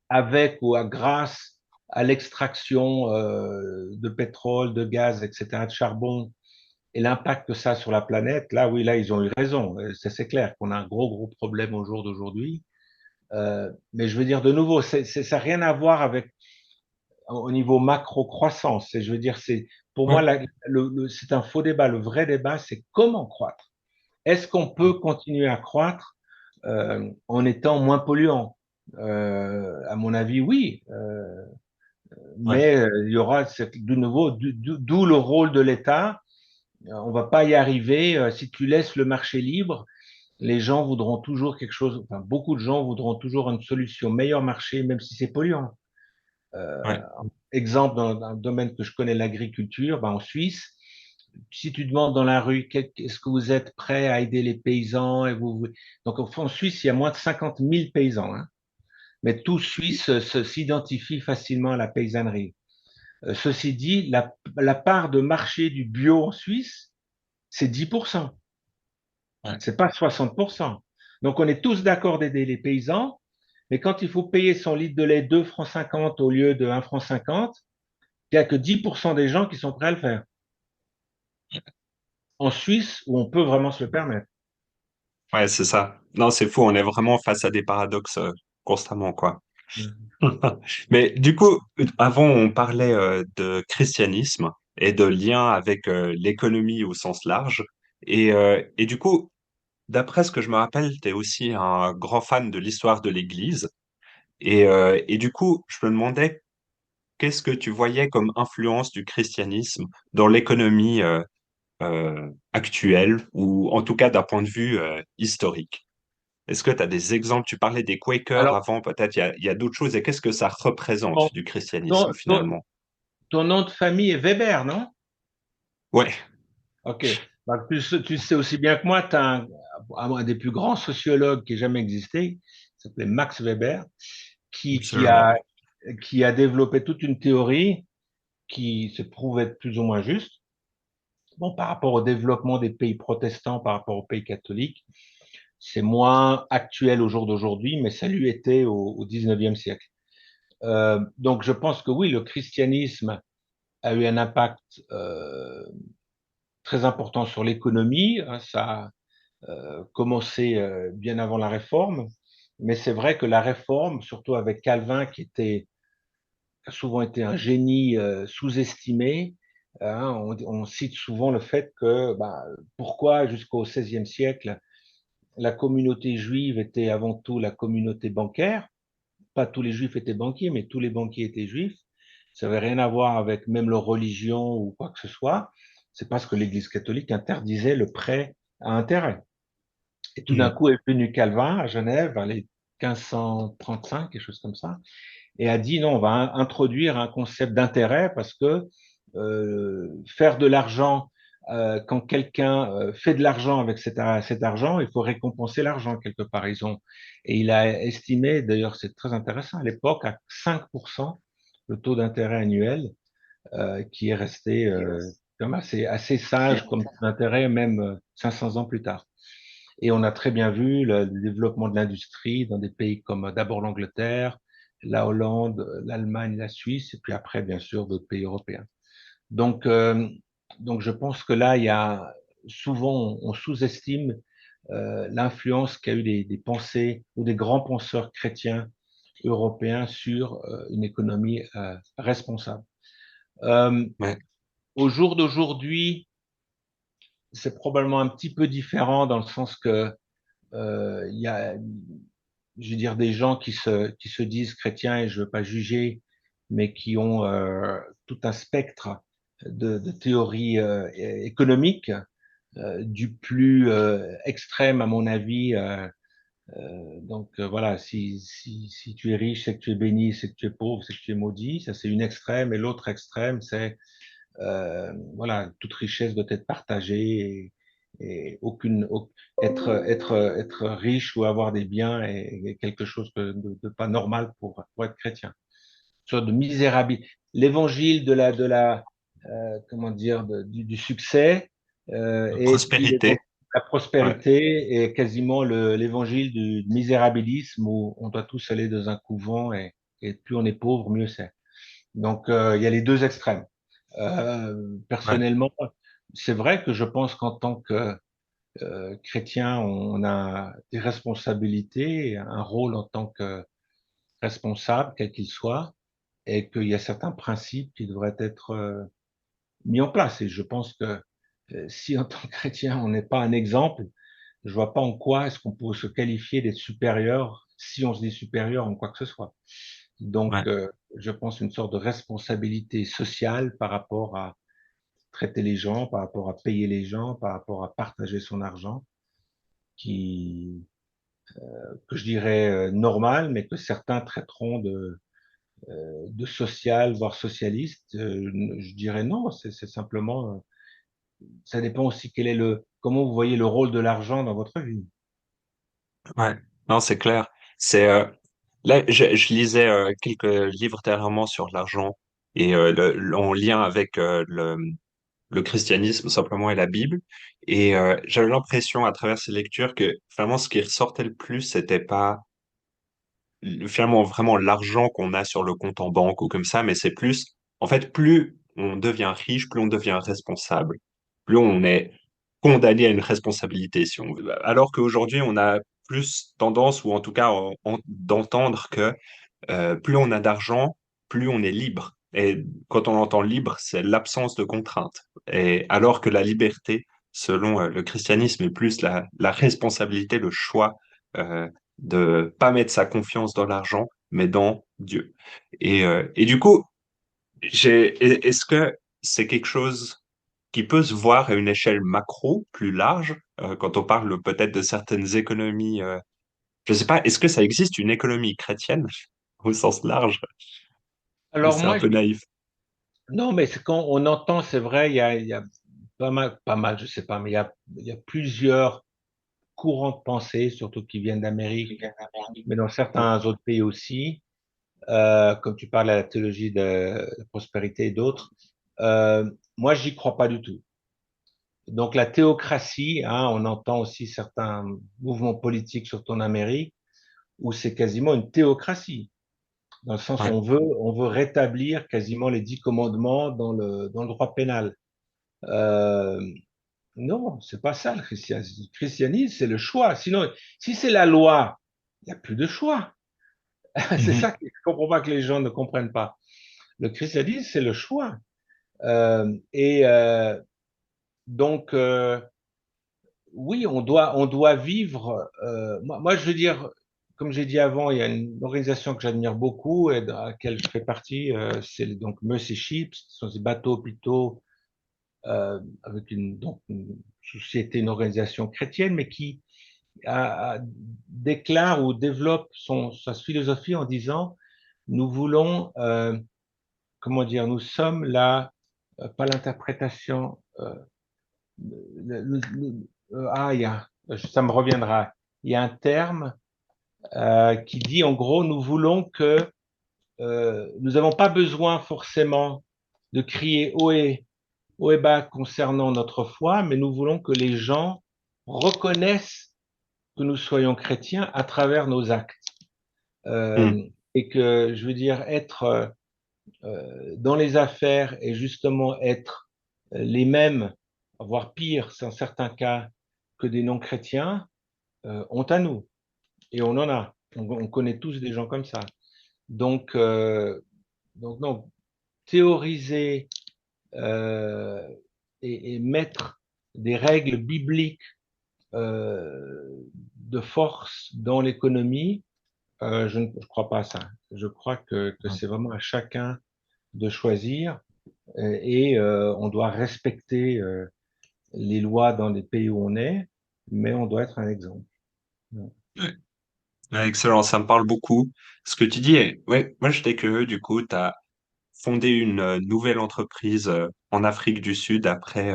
avec ou grâce à l'extraction de pétrole, de gaz, etc., de charbon, et l'impact que ça a sur la planète, là, oui, là, ils ont eu raison. C'est clair qu'on a un gros, gros problème au jour d'aujourd'hui. Mais je veux dire de nouveau, ça n'a rien à voir avec au niveau macro-croissance. Je veux dire, pour moi, Ouais, c'est un faux débat. Le vrai débat, c'est comment croître. Est-ce qu'on peut continuer à croître en étant moins polluant? À mon avis, oui. ouais, Mais il y aura de nouveau, d'où le rôle de l'État. On va pas y arriver. Si tu laisses le marché libre, les gens voudront toujours quelque chose, enfin, beaucoup de gens voudront toujours une solution meilleur marché, même si c'est polluant. ouais, Exemple, dans un domaine que je connais, l'agriculture, ben, en Suisse, si tu demandes dans la rue, est-ce que vous êtes prêt à aider les paysans et Donc, en Suisse, il y a moins de 50 000 paysans, hein, mais tout Suisse s'identifie facilement à la paysannerie. Ceci dit, la part de marché du bio en Suisse, c'est 10%. Ouais. C'est pas 60%. Donc, on est tous d'accord d'aider les paysans, mais quand il faut payer son litre de lait 2 francs 50 au lieu de 1 franc 50, il n'y a que 10% des gens qui sont prêts à le faire. En Suisse, où on peut vraiment se le permettre. Ouais, c'est ça. Non, c'est fou, on est vraiment face à des paradoxes constamment, quoi. Mhm. Mais du coup, avant, on parlait de christianisme et de lien avec l'économie au sens large. Et du coup, d'après ce que je me rappelle, tu es aussi un grand fan de l'histoire de l'Église. Et du coup, je me demandais, qu'est-ce que tu voyais comme influence du christianisme dans l'économie actuelle, ou en tout cas d'un point de vue historique? Est-ce que tu as des exemples? Tu parlais des Quakers Alors, avant, peut-être il y a d'autres choses. Et qu'est-ce que ça représente ton, du christianisme ton- ton- finalement? ton nom de famille est Weber, non? Ouais, OK. Bah, tu sais aussi bien que moi, tu as un des plus grands sociologues qui ait jamais existé, qui s'appelait Max Weber, qui, qui absolument. a, qui a développé toute une théorie qui se prouve être plus ou moins juste. Bon, par rapport au développement des pays protestants, par rapport aux pays catholiques, c'est moins actuel au jour d'aujourd'hui, mais ça lui était au 19e siècle. Donc, je pense que oui, le christianisme a eu un impact très important sur l'économie. Ça a commencé bien avant la Réforme, mais c'est vrai que la Réforme, surtout avec Calvin, a souvent été un génie sous-estimé, hein, on cite souvent le fait que bah, pourquoi jusqu'au XVIe siècle, la communauté juive était avant tout la communauté bancaire. Pas tous les juifs étaient banquiers, mais tous les banquiers étaient juifs. Ça n'avait rien à voir avec même leur religion ou quoi que ce soit. C'est parce que l'Église catholique interdisait le prêt à intérêt. Et tout d'un Mm. coup est venu Calvin à Genève, vers les 1535, quelque chose comme ça, et a dit non, on va introduire un concept d'intérêt parce que faire de l'argent, quand quelqu'un fait de l'argent avec cet argent, il faut récompenser l'argent quelque part. Et il a estimé, d'ailleurs c'est très intéressant, à l'époque à 5% le taux d'intérêt annuel qui est resté comme assez sage comme taux d'intérêt même 500 ans plus tard. Et on a très bien vu le développement de l'industrie dans des pays comme d'abord l'Angleterre, la Hollande, l'Allemagne, la Suisse, et puis après, bien sûr, d'autres pays européens. Donc, donc je pense que là, il y a souvent, on sous-estime l'influence qu'a eu des pensées ou des grands penseurs chrétiens européens sur une économie responsable. Euh, Ouais, Au jour d'aujourd'hui, c'est probablement un petit peu différent dans le sens que il y a, je veux dire, des gens qui se disent chrétiens, et je veux pas juger, mais qui ont tout un spectre de théories économiques, du plus extrême, à mon avis. Voilà, si tu es riche, c'est que tu es béni, c'est que tu es pauvre, c'est que tu es maudit. Ça, c'est une extrême. Et l'autre extrême, c'est voilà, toute richesse doit être partagée et être riche ou avoir des biens est quelque chose de pas normal pour être chrétien. Une sorte de misérabilité. L'évangile comment dire, du succès et puis prospérité. la Ouais, prospérité est quasiment l'évangile du misérabilisme où on doit tous aller dans un couvent et plus on est pauvre, mieux c'est. Donc, il y a les deux extrêmes. ouais, Personnellement, c'est vrai que je pense qu'en tant que chrétien, on a des responsabilités, un rôle en tant que responsable, quel qu'il soit, et qu'il y a certains principes qui devraient être mis en place. Et je pense que si en tant que chrétien, on n'est pas un exemple, je vois pas en quoi est-ce qu'on peut se qualifier d'être supérieur si on se dit supérieur en quoi que ce soit. Donc, ouais, je pense une sorte de responsabilité sociale par rapport à traiter les gens, par rapport à payer les gens, par rapport à partager son argent, qui, que je dirais normal, mais que certains traiteront de social, voire socialiste. Je dirais non, c'est simplement, ça dépend aussi comment vous voyez le rôle de l'argent dans votre vie. ouais. Non, c'est clair. Là, je lisais quelques livres dernièrement sur l'argent et en lien avec le christianisme simplement et la Bible. Et j'avais l'impression à travers ces lectures que vraiment ce qui ressortait le plus, c'était pas finalement vraiment l'argent qu'on a sur le compte en banque ou comme ça, mais c'est plus, en fait, plus on devient riche, plus on devient responsable, plus on est condamné à une responsabilité, si on veut. Alors qu'aujourd'hui, on a plus tendance, ou en tout cas d'entendre que plus on a d'argent, plus on est libre. Et quand on entend libre, c'est l'absence de contraintes. Et alors que la liberté, selon le christianisme, est plus la responsabilité, le choix de pas mettre sa confiance dans l'argent, mais dans Dieu. Et du coup, est-ce que c'est quelque chose qui peut se voir à une échelle macro, plus large, quand on parle peut-être de certaines économies, je sais pas, est-ce que ça existe une économie chrétienne au sens large? Ou Alors c'est un moi, peu naïf. non, mais c'est quand on entend, c'est vrai, il y a pas mal, je sais pas, mais il y a plusieurs courants de pensée, surtout qui viennent d'Amérique, mais dans Ouais. certains autres pays aussi, comme tu parles à la théologie de la prospérité et d'autres. Moi, j'y crois pas du tout. Donc la théocratie, hein, on entend aussi certains mouvements politiques, surtout en Amérique, où c'est quasiment une théocratie, dans le sens où Ouais. on veut rétablir quasiment les 10 commandements dans le droit pénal. Euh, non, c'est pas ça le christianisme. Le christianisme, c'est le choix. Sinon, si c'est la loi, il n'y a plus de choix. C'est Mhm. ça que je comprends pas que les gens ne comprennent pas. Le christianisme, c'est le choix. Et donc, oui, on doit vivre. Moi, je veux dire, comme j'ai dit avant, il y a une organisation que j'admire beaucoup et dans laquelle je fais partie. C'est donc Mercy Ships, ce sont des bateaux hôpitaux avec donc une société, une organisation chrétienne, mais qui déclare ou développe sa philosophie en disant, nous voulons, comment dire, nous sommes là, pas l'interprétation. Ça me reviendra. Il y a un terme qui dit en gros, nous voulons que nous n'avons pas besoin forcément de crier haut et bas concernant notre foi, mais nous voulons que les gens reconnaissent que nous soyons chrétiens à travers nos actes. Mhm. Et que, je veux dire, être dans les affaires et justement être les mêmes, voire pire, dans certains cas, que des non-chrétiens, honte à nous. Et on en a. On connaît tous des gens comme ça. Donc, non, théoriser euh, et mettre des règles bibliques de force dans l'économie, je ne crois pas à ça. Je crois que c'est vraiment à chacun de choisir et on doit respecter les lois dans les pays où on est, mais on doit être un exemple. Ouais. Ouais, excellent, ça me parle beaucoup. Ce que tu dis, ouais, moi j'étais curieux, du coup, tu as fondé une nouvelle entreprise en Afrique du Sud après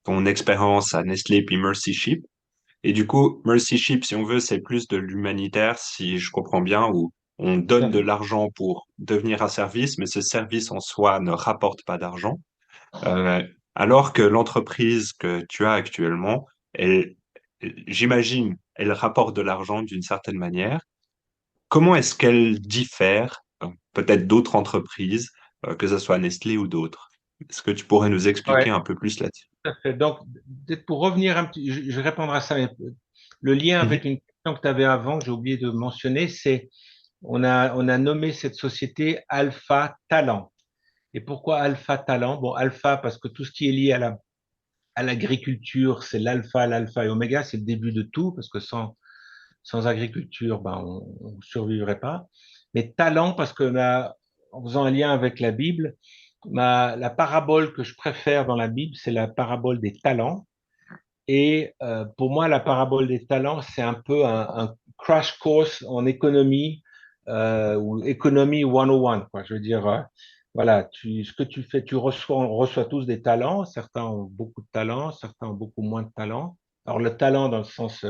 ton expérience à Nestlé puis Mercy Ship. Et du coup, Mercy Ship, si on veut, c'est plus de l'humanitaire, si je comprends bien, où on Tout donne à de fait. l'argent pour devenir un service, mais ce service en soi ne rapporte pas d'argent. Euh, alors que l'entreprise que tu as actuellement, elle, j'imagine, elle rapporte de l'argent d'une certaine manière. Comment est-ce qu'elle diffère peut-être d'autres entreprises, que ce soit Nestlé ou d'autres? Est-ce que tu pourrais nous expliquer Ouais, un peu plus là-dessus? tout à fait. Donc, peut-être pour revenir un petit, je vais répondre à ça, mais le lien avec Mhm. une question que tu avais avant, que j'ai oublié de mentionner, c'est on a nommé cette société Alpha Talent. Et pourquoi Alpha Talent? Bon, Alpha parce que tout ce qui est lié à l'agriculture, c'est l'alpha et oméga, c'est le début de tout, parce que sans agriculture, ben, on survivrait pas. Mais talent parce que en faisant un lien avec la Bible, la parabole que je préfère dans la Bible, c'est la parabole des talents. Et pour moi, la parabole des talents, c'est un peu un crash course en économie ou économie 101, quoi. Je veux dire, voilà, ce que tu fais, on reçoit tous des talents. Certains ont beaucoup de talents, certains ont beaucoup moins de talents. Alors le talent dans le sens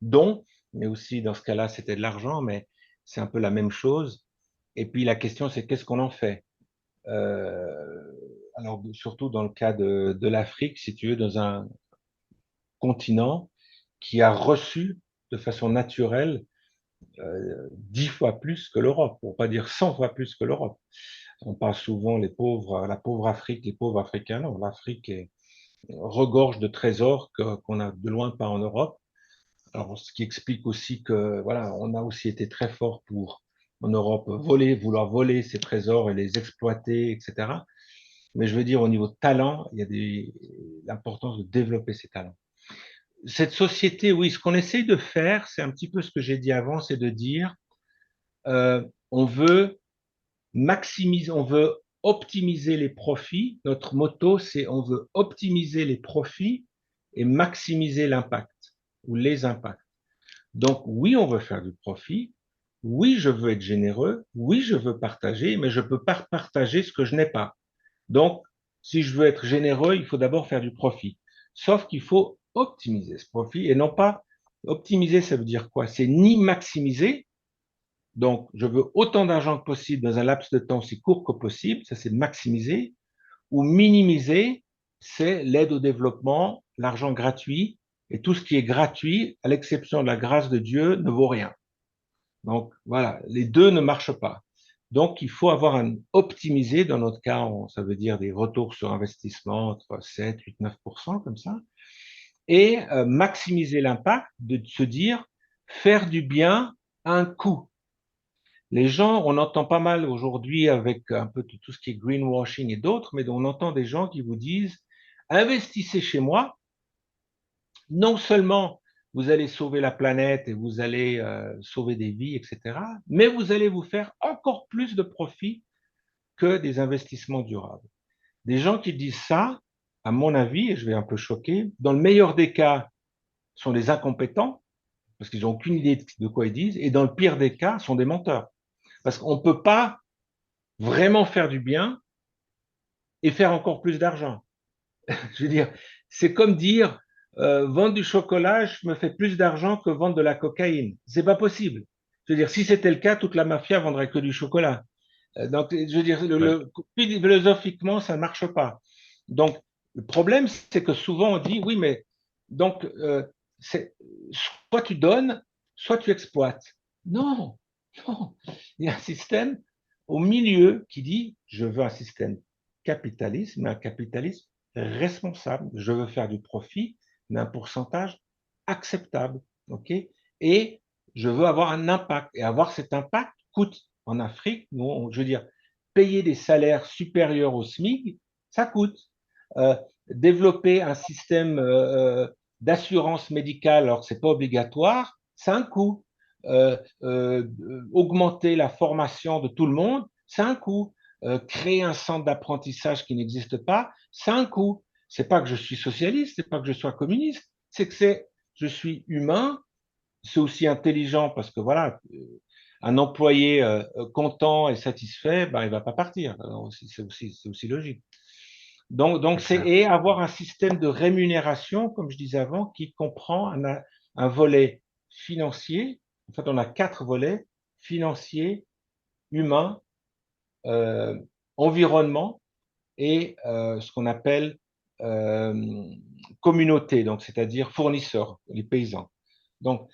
don, mais aussi dans ce cas-là, c'était de l'argent, mais c'est un peu la même chose. Et puis la question, c'est qu'est-ce qu'on en fait? Euh, alors, surtout dans le cas de l'Afrique, si tu veux, dans un continent qui a reçu de façon naturelle 10 fois plus que l'Europe, pour pas dire 100 fois plus que l'Europe. On parle souvent les pauvres, la pauvre Afrique, les pauvres Africains. Non, l'Afrique regorge de trésors qu'on a de loin pas en Europe. Alors, ce qui explique aussi que, voilà, on a aussi été très fort pour, en Europe, vouloir voler ces trésors et les exploiter, etc. Mais je veux dire, au niveau de talent, il y a l'importance de développer ces talents. Cette société, oui, ce qu'on essaye de faire, c'est un petit peu ce que j'ai dit avant, c'est de dire, on veut maximiser, on veut optimiser les profits. Notre motto, c'est on veut optimiser les profits et maximiser l'impact ou les impacts. Donc, oui, on veut faire du profit. Oui, je veux être généreux. Oui, je veux partager, mais je ne peux pas partager ce que je n'ai pas. Donc, si je veux être généreux, il faut d'abord faire du profit. Sauf qu'il faut optimiser ce profit et non pas optimiser, ça veut dire quoi? C'est ni maximiser, donc je veux autant d'argent que possible dans un laps de temps aussi court que possible, ça c'est maximiser, ou minimiser, c'est l'aide au développement, l'argent gratuit, et tout ce qui est gratuit, à l'exception de la grâce de Dieu, ne vaut rien. Donc voilà, les deux ne marchent pas. Donc il faut avoir un optimisé, dans notre cas, ça veut dire des retours sur investissement entre 7, 8, 9%, comme ça, et maximiser l'impact de se dire faire du bien à un coût. Les gens, on entend pas mal aujourd'hui avec un peu tout ce qui est greenwashing et d'autres, mais on entend des gens qui vous disent investissez chez moi, non seulement vous allez sauver la planète et vous allez sauver des vies, etc., mais vous allez vous faire encore plus de profit que des investissements durables. Des gens qui disent ça, à mon avis, et je vais un peu choquer, dans le meilleur des cas, sont des incompétents, parce qu'ils n'ont aucune idée de quoi ils disent, et dans le pire des cas, sont des menteurs. Parce qu'on ne peut pas vraiment faire du bien et faire encore plus d'argent. Je veux dire, c'est comme dire vendre du chocolat, je me fais plus d'argent que vendre de la cocaïne. C'est pas possible. Je veux dire, si c'était le cas, toute la mafia vendrait que du chocolat. Donc, je veux dire, Ouais. philosophiquement, ça ne marche pas. Donc, le problème, c'est que souvent on dit, oui, mais donc, soit tu donnes, soit tu exploites. Non, non. Il y a un système au milieu qui dit, je veux un système capitaliste, mais un capitalisme responsable. Je veux faire du profit, mais un pourcentage acceptable. OK? Et je veux avoir un impact. Et avoir cet impact coûte. En Afrique, je veux dire, payer des salaires supérieurs au SMIC, ça coûte. Développer un système d'assurance médicale alors que ce n'est pas obligatoire, c'est un coût. Augmenter la formation de tout le monde, c'est un coût. Créer un centre d'apprentissage qui n'existe pas, c'est un coût. C'est pas que je suis socialiste, c'est pas que je sois communiste, c'est que je suis humain, c'est aussi intelligent parce que voilà, un employé content et satisfait, ben, il va pas partir. C'est aussi logique. Donc C'est clair. et avoir un système de rémunération, comme je disais avant, qui comprend un volet financier. En fait, on a quatre volets: financier, humain, euh, environnement et ce qu'on appelle euh, communauté, donc c'est-à-dire fournisseurs, les paysans. Donc,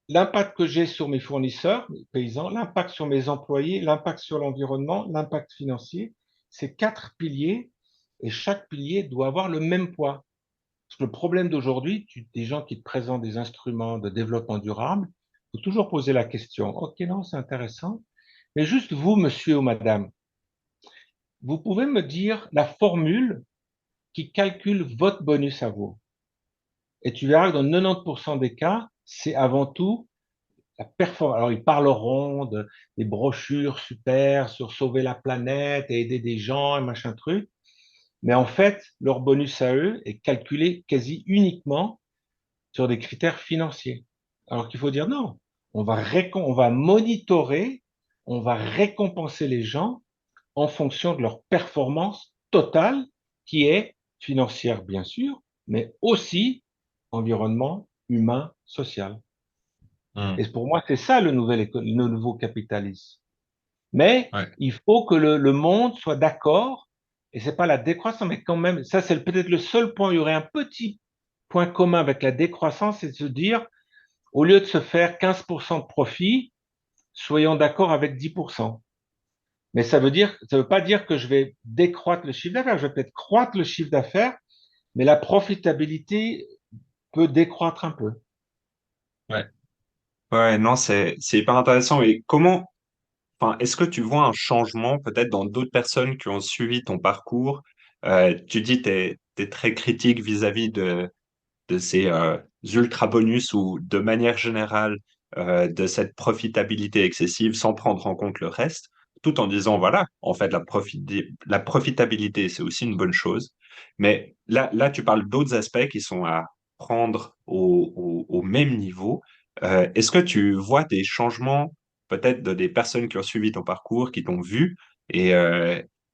l'impact que j'ai sur mes fournisseurs, mes paysans, l'impact sur mes employés, l'impact sur l'environnement, l'impact financier, c'est quatre piliers et chaque pilier doit avoir le même poids. Parce que le problème d'aujourd'hui, des gens qui te présentent des instruments de développement durable, il faut toujours poser la question, OK, non, c'est intéressant, mais juste vous, monsieur ou madame, vous pouvez me dire la formule qui calcule votre bonus à vous. Et tu verras que dans 90% des cas, c'est avant tout la performance. Alors, ils parleront des brochures super sur sauver la planète et aider des gens et machin truc. Mais en fait, leur bonus à eux est calculé quasi uniquement sur des critères financiers. Alors qu'il faut dire non. On va monitorer, on va récompenser les gens en fonction de leur performance totale qui est financière, bien sûr, mais aussi environnement, humain, social. Hmm. Et pour moi, c'est ça le nouveau capitalisme. Mais Ouais. il faut que le monde soit d'accord, et c'est pas la décroissance, mais quand même, ça c'est peut-être le seul point, il y aurait un petit point commun avec la décroissance, c'est de se dire, au lieu de se faire 15% de profit, soyons d'accord avec 10%. Mais ça veut pas dire que je vais décroître le chiffre d'affaires, je vais peut-être croître le chiffre d'affaires, mais la profitabilité peut décroître un peu. Ouais. Ouais, non, c'est hyper intéressant. Et comment, enfin, est-ce que tu vois un changement peut-être dans d'autres personnes qui ont suivi ton parcours? Tu dis que tu es très critique vis-à-vis de ces ultra bonus ou de manière générale de cette profitabilité excessive sans prendre en compte le reste, tout en disant, voilà, en fait, la profitabilité, c'est aussi une bonne chose. Mais là tu parles d'autres aspects qui sont à prendre au même niveau. Est-ce que tu vois des changements peut-être de des personnes qui ont suivi ton parcours, qui t'ont vu et,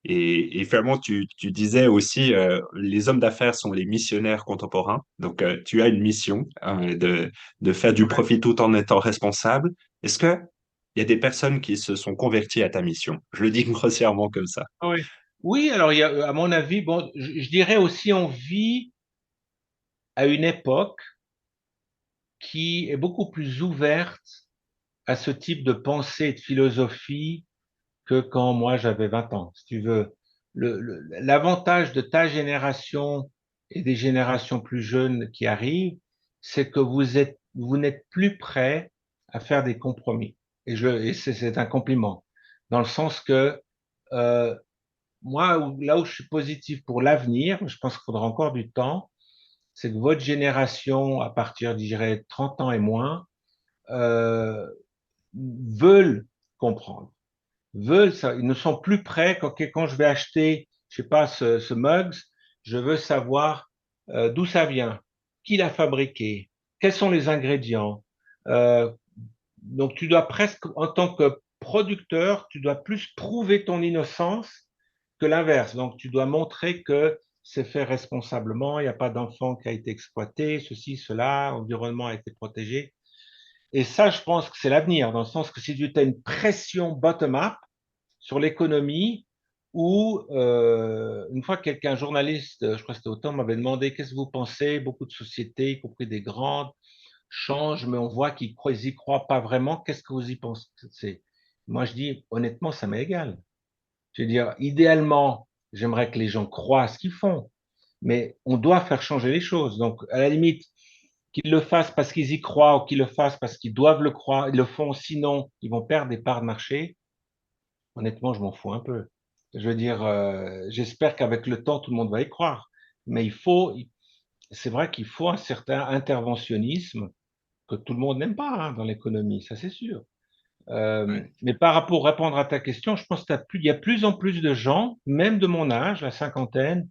et finalement, tu disais aussi, les hommes d'affaires sont les missionnaires contemporains. Donc, tu as une mission de faire du Ouais. profit tout en étant responsable. Est-ce que il y a des personnes qui se sont converties à ta mission? Je le dis grossièrement comme ça. Oui. Oui, alors il y a, à mon avis, bon, je dirais aussi on vit à une époque qui est beaucoup plus ouverte à ce type de pensée et de philosophie que quand moi j'avais 20 ans. Si tu veux, l'avantage de ta génération et des générations plus jeunes qui arrivent, c'est que vous n'êtes plus prêts à faire des compromis. Et c'est un compliment, dans le sens que euh, moi, là où je suis positif pour l'avenir, je pense qu'il faudra encore du temps, c'est que votre génération, à partir, je dirais, 30 ans et moins, euh, veulent comprendre, veulent ça. Ils ne sont plus prêts quand je vais acheter, je sais pas, ce mugs, je veux savoir d'où ça vient, qui l'a fabriqué, quels sont les ingrédients. Euh, donc tu dois presque, en tant que producteur, tu dois plus prouver ton innocence que l'inverse. Donc tu dois montrer que c'est fait responsablement, il n'y a pas d'enfant qui a été exploité, ceci, cela, l'environnement a été protégé. Et ça, je pense que c'est l'avenir, dans le sens que si tu as une pression bottom-up sur l'économie, où une fois quelqu'un, journaliste, je crois que c'était autant, m'avait demandé qu'est-ce que vous pensez, beaucoup de sociétés, y compris des grandes, changent, mais on voit qu'ils y croient pas vraiment, qu'est-ce que vous y pensez? Moi, je dis, honnêtement, ça m'est égal. Je veux dire, idéalement, j'aimerais que les gens croient à ce qu'ils font, mais on doit faire changer les choses. Donc, à la limite, qu'ils le fassent parce qu'ils y croient ou qu'ils le fassent parce qu'ils doivent le croire, ils le font, sinon ils vont perdre des parts de marché. Honnêtement, je m'en fous un peu. Je veux dire, j'espère qu'avec le temps, tout le monde va y croire. Mais c'est vrai qu'il faut un certain interventionnisme que tout le monde n'aime pas hein, dans l'économie, ça c'est sûr. Ouais. Mais par rapport à répondre à ta question, je pense qu'il y a plus en plus de gens, même de mon âge, la cinquantaine.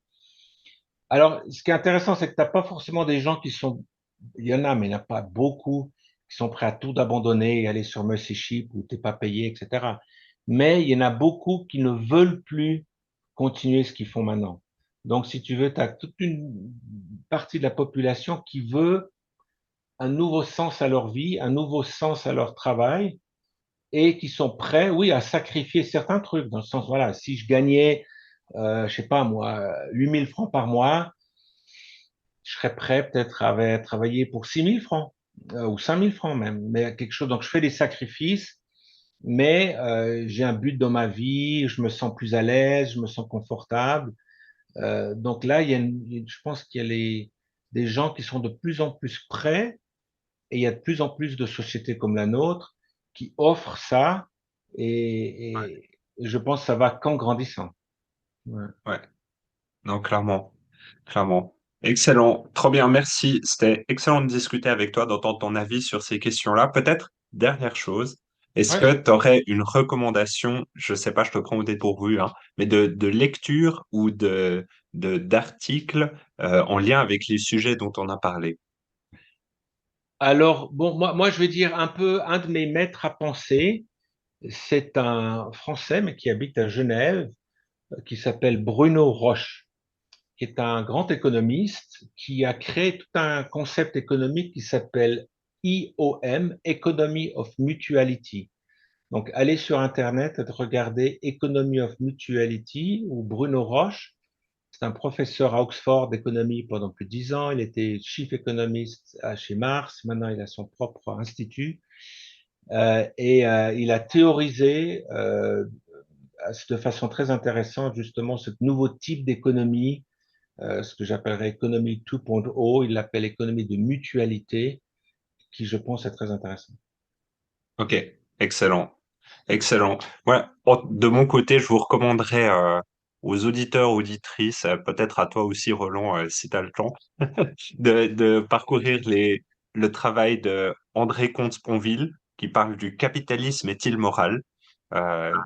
Alors, ce qui est intéressant, c'est que tu n'as pas forcément des gens qui sont, il y en a, mais il n'y en a pas beaucoup, qui sont prêts à tout abandonner et aller sur Mercy Ship où tu n'es pas payé, etc. Mais il y en a beaucoup qui ne veulent plus continuer ce qu'ils font maintenant. Donc, si tu veux, tu as toute une partie de la population qui veut un nouveau sens à leur vie, un nouveau sens à leur travail et qui sont prêts, oui, à sacrifier certains trucs, dans le sens, voilà, si je gagnais, je sais pas moi, 8000 francs par mois, je serais prêt peut-être à travailler pour 6000 francs ou 5000 francs même, mais quelque chose. Donc, je fais des sacrifices, mais j'ai un but dans ma vie, je me sens plus à l'aise, je me sens confortable. Donc là, je pense qu'il y a des gens qui sont de plus en plus prêts et il y a de plus en plus de sociétés comme la nôtre qui offrent ça et je pense que ça va qu'en grandissant. Ouais. Ouais. Non, clairement. Clairement. Excellent. Trop bien. Merci. C'était excellent de discuter avec toi, d'entendre ton avis sur ces questions-là. Peut-être, dernière chose, est-ce Ouais. que tu aurais une recommandation, je sais pas, je te prends au dépourvu, hein, mais de lecture ou d'articles en lien avec les sujets dont on a parlé? Alors, bon, moi, je vais dire un peu, un de mes maîtres à penser, c'est un Français, mais qui habite à Genève, qui s'appelle Bruno Roche, qui est un grand économiste qui a créé tout un concept économique qui s'appelle IOM, Economy of Mutuality. Donc, allez sur Internet et regardez Economy of Mutuality ou Bruno Roche. C'est un professeur à Oxford d'économie pendant plus de 10 ans. Il était chief économiste chez Mars. Maintenant, il a son propre institut. Il a théorisé de façon très intéressante justement ce nouveau type d'économie, ce que j'appellerais économie 2.0. Il l'appelle économie de mutualité, qui je pense est très intéressant. Ok, excellent. Excellent. Ouais, de mon côté, je vous recommanderais aux auditeurs, auditrices, peut-être à toi aussi, Roland, si tu as le temps, de parcourir le travail de André Comte-Sponville, qui parle du capitalisme est-il moral?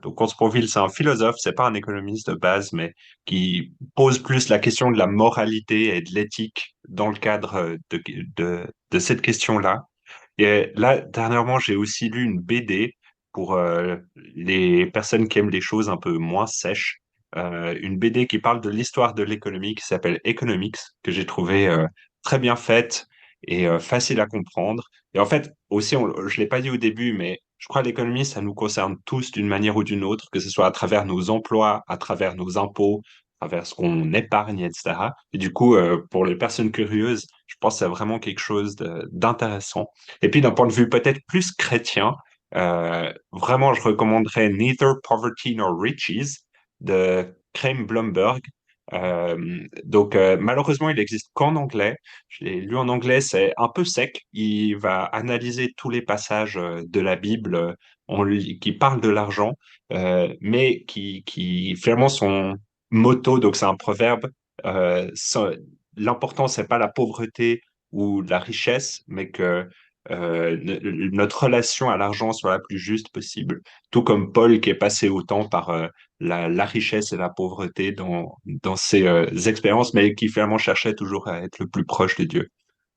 Donc Comte-Sponville, c'est un philosophe, c'est pas un économiste de base, mais qui pose plus la question de la moralité et de l'éthique dans le cadre de cette question-là. Et là, dernièrement, j'ai aussi lu une BD pour les personnes qui aiment les choses un peu moins sèches. Une BD qui parle de l'histoire de l'économie qui s'appelle Economics, que j'ai trouvé très bien faite et facile à comprendre. Et en fait, aussi, je l'ai pas dit au début, mais je crois que l'économie, ça nous concerne tous d'une manière ou d'une autre, que ce soit à travers nos emplois, à travers nos impôts, à travers ce qu'on épargne, etc. Et du coup, pour les personnes curieuses, je pense que c'est vraiment quelque chose d'intéressant. Et puis d'un point de vue peut-être plus chrétien, vraiment je recommanderais Neither Poverty Nor Riches de Chaim Blomberg. Malheureusement il existe qu'en anglais. Je l'ai lu en anglais, c'est un peu sec. Il va analyser tous les passages de la Bible qui parlent de l'argent, mais qui finalement sont motto, donc c'est un proverbe. L'important c'est pas la pauvreté ou de la richesse, mais que notre relation à l'argent soit la plus juste possible. Tout comme Paul qui est passé autant par la richesse et la pauvreté dans ses expériences, mais qui finalement cherchait toujours à être le plus proche de Dieu.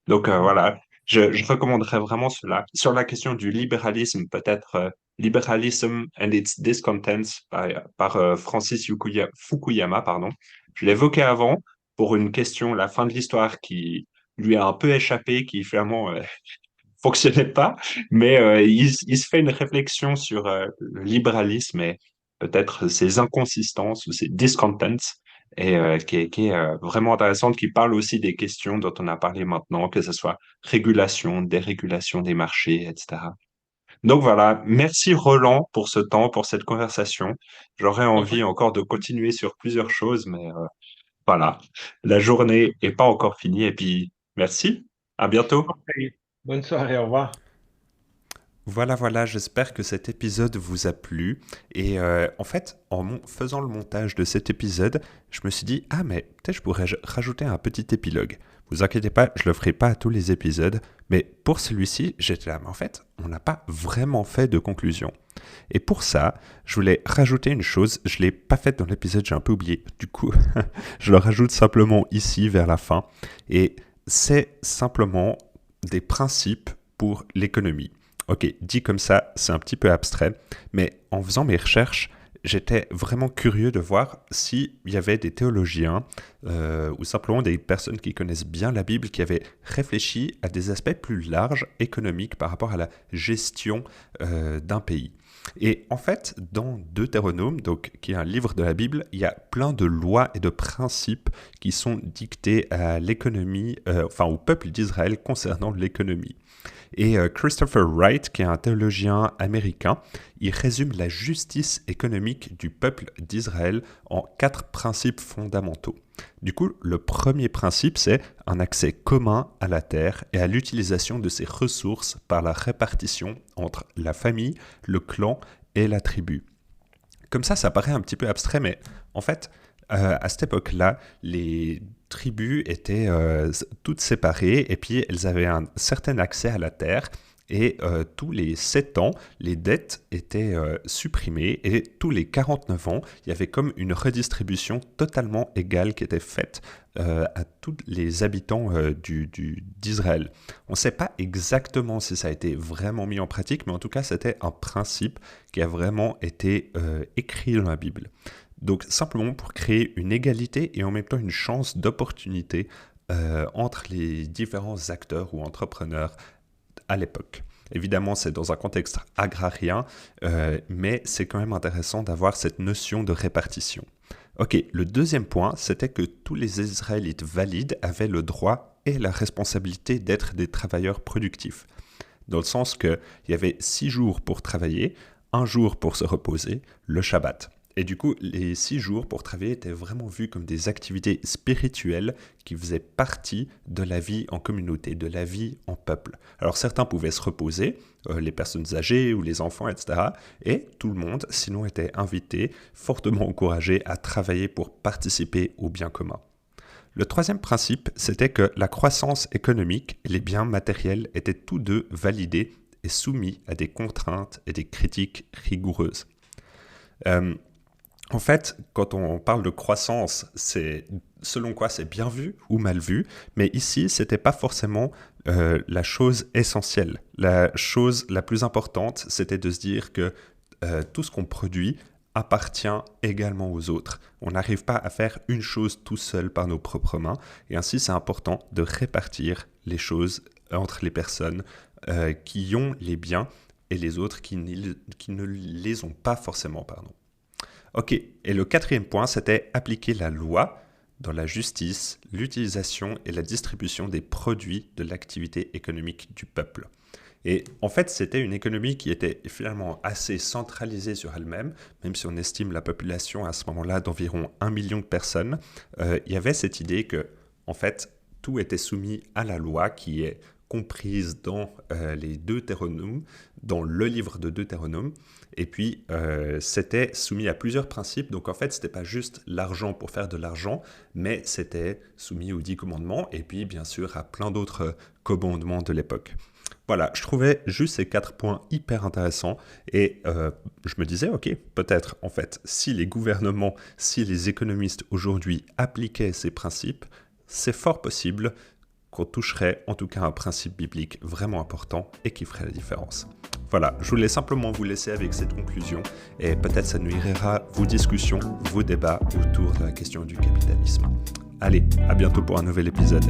Donc voilà, je recommanderais vraiment cela. Sur la question du libéralisme, peut-être Liberalism and its Discontents par Francis Fukuyama, pardon. Je l'évoquais avant pour une question, la fin de l'histoire qui lui a un peu échappé, qui finalement fonctionnait pas, mais il se fait une réflexion sur le libéralisme et peut-être ses inconsistances ou ses discontents, et qui est vraiment intéressante, qui parle aussi des questions dont on a parlé maintenant, que ce soit régulation, dérégulation des marchés, etc. Donc voilà, merci Roland pour ce temps, pour cette conversation. J'aurais envie encore de continuer sur plusieurs choses, mais voilà, la journée est pas encore finie, et puis merci, à bientôt. Bonne soirée, au revoir. Voilà, voilà, j'espère que cet épisode vous a plu. Et en fait, faisant le montage de cet épisode, je me suis dit, ah mais peut-être je pourrais rajouter un petit épilogue. Vous inquiétez pas, je le ferai pas à tous les épisodes, mais pour celui-ci, j'étais là, mais en fait, on n'a pas vraiment fait de conclusion. Et pour ça, je voulais rajouter une chose, je ne l'ai pas faite dans l'épisode, j'ai un peu oublié. Du coup, je le rajoute simplement ici, vers la fin. Et c'est simplement des principes pour l'économie. Ok, dit comme ça, c'est un petit peu abstrait, mais en faisant mes recherches, j'étais vraiment curieux de voir s'il y avait des théologiens ou simplement des personnes qui connaissent bien la Bible qui avaient réfléchi à des aspects plus larges économiques par rapport à la gestion d'un pays. Et en fait, dans Deutéronome, donc, qui est un livre de la Bible, il y a plein de lois et de principes qui sont dictés à l'économie, au peuple d'Israël concernant l'économie. Et Christopher Wright, qui est un théologien américain, il résume la justice économique du peuple d'Israël en 4 principes fondamentaux. Du coup, le premier principe, c'est un accès commun à la terre et à l'utilisation de ses ressources par la répartition entre la famille, le clan et la tribu. Comme ça paraît un petit peu abstrait, mais en fait, à cette époque-là, les tribus étaient toutes séparées et puis elles avaient un certain accès à la terre. Et tous les 7 ans, les dettes étaient supprimées et tous les 49 ans, il y avait comme une redistribution totalement égale qui était faite à tous les habitants d'Israël. On ne sait pas exactement si ça a été vraiment mis en pratique, mais en tout cas, c'était un principe qui a vraiment été écrit dans la Bible. Donc simplement pour créer une égalité et en même temps une chance d'opportunité entre les différents acteurs ou entrepreneurs à l'époque. Évidemment, c'est dans un contexte agrarien, mais c'est quand même intéressant d'avoir cette notion de répartition. Ok, le deuxième point, c'était que tous les Israélites valides avaient le droit et la responsabilité d'être des travailleurs productifs. Dans le sens qu'il y avait 6 jours pour travailler, 1 jour pour se reposer, le Shabbat. Et du coup, les 6 jours pour travailler étaient vraiment vus comme des activités spirituelles qui faisaient partie de la vie en communauté, de la vie en peuple. Alors certains pouvaient se reposer, les personnes âgées ou les enfants, etc. Et tout le monde, sinon, était invité, fortement encouragé à travailler pour participer au bien commun. Le troisième principe, c'était que la croissance économique et les biens matériels étaient tous deux validés et soumis à des contraintes et des critiques rigoureuses. En fait, quand on parle de croissance, c'est selon quoi c'est bien vu ou mal vu, mais ici, ce n'était pas forcément la chose essentielle. La chose la plus importante, c'était de se dire que tout ce qu'on produit appartient également aux autres. On n'arrive pas à faire une chose tout seul par nos propres mains, et ainsi c'est important de répartir les choses entre les personnes qui ont les biens et les autres qui ne les ont pas forcément. Ok, et le quatrième point, c'était appliquer la loi dans la justice, l'utilisation et la distribution des produits de l'activité économique du peuple. Et en fait, c'était une économie qui était finalement assez centralisée sur elle-même, même si on estime la population à ce moment-là d'environ 1 million de personnes. Il y avait cette idée que, en fait, tout était soumis à la loi qui est comprise dans les Deutéronomes, dans le livre de Deutéronome, et puis c'était soumis à plusieurs principes. Donc en fait, c'était pas juste l'argent pour faire de l'argent, mais c'était soumis aux 10 commandements, et puis bien sûr à plein d'autres commandements de l'époque. Voilà, je trouvais juste ces 4 points hyper intéressants et je me disais, ok, peut-être en fait, si les gouvernements, si les économistes aujourd'hui appliquaient ces principes, c'est fort possible qu'on toucherait en tout cas un principe biblique vraiment important et qui ferait la différence. Voilà, je voulais simplement vous laisser avec cette conclusion et peut-être ça nourrira vos discussions, vos débats autour de la question du capitalisme. Allez, à bientôt pour un nouvel épisode.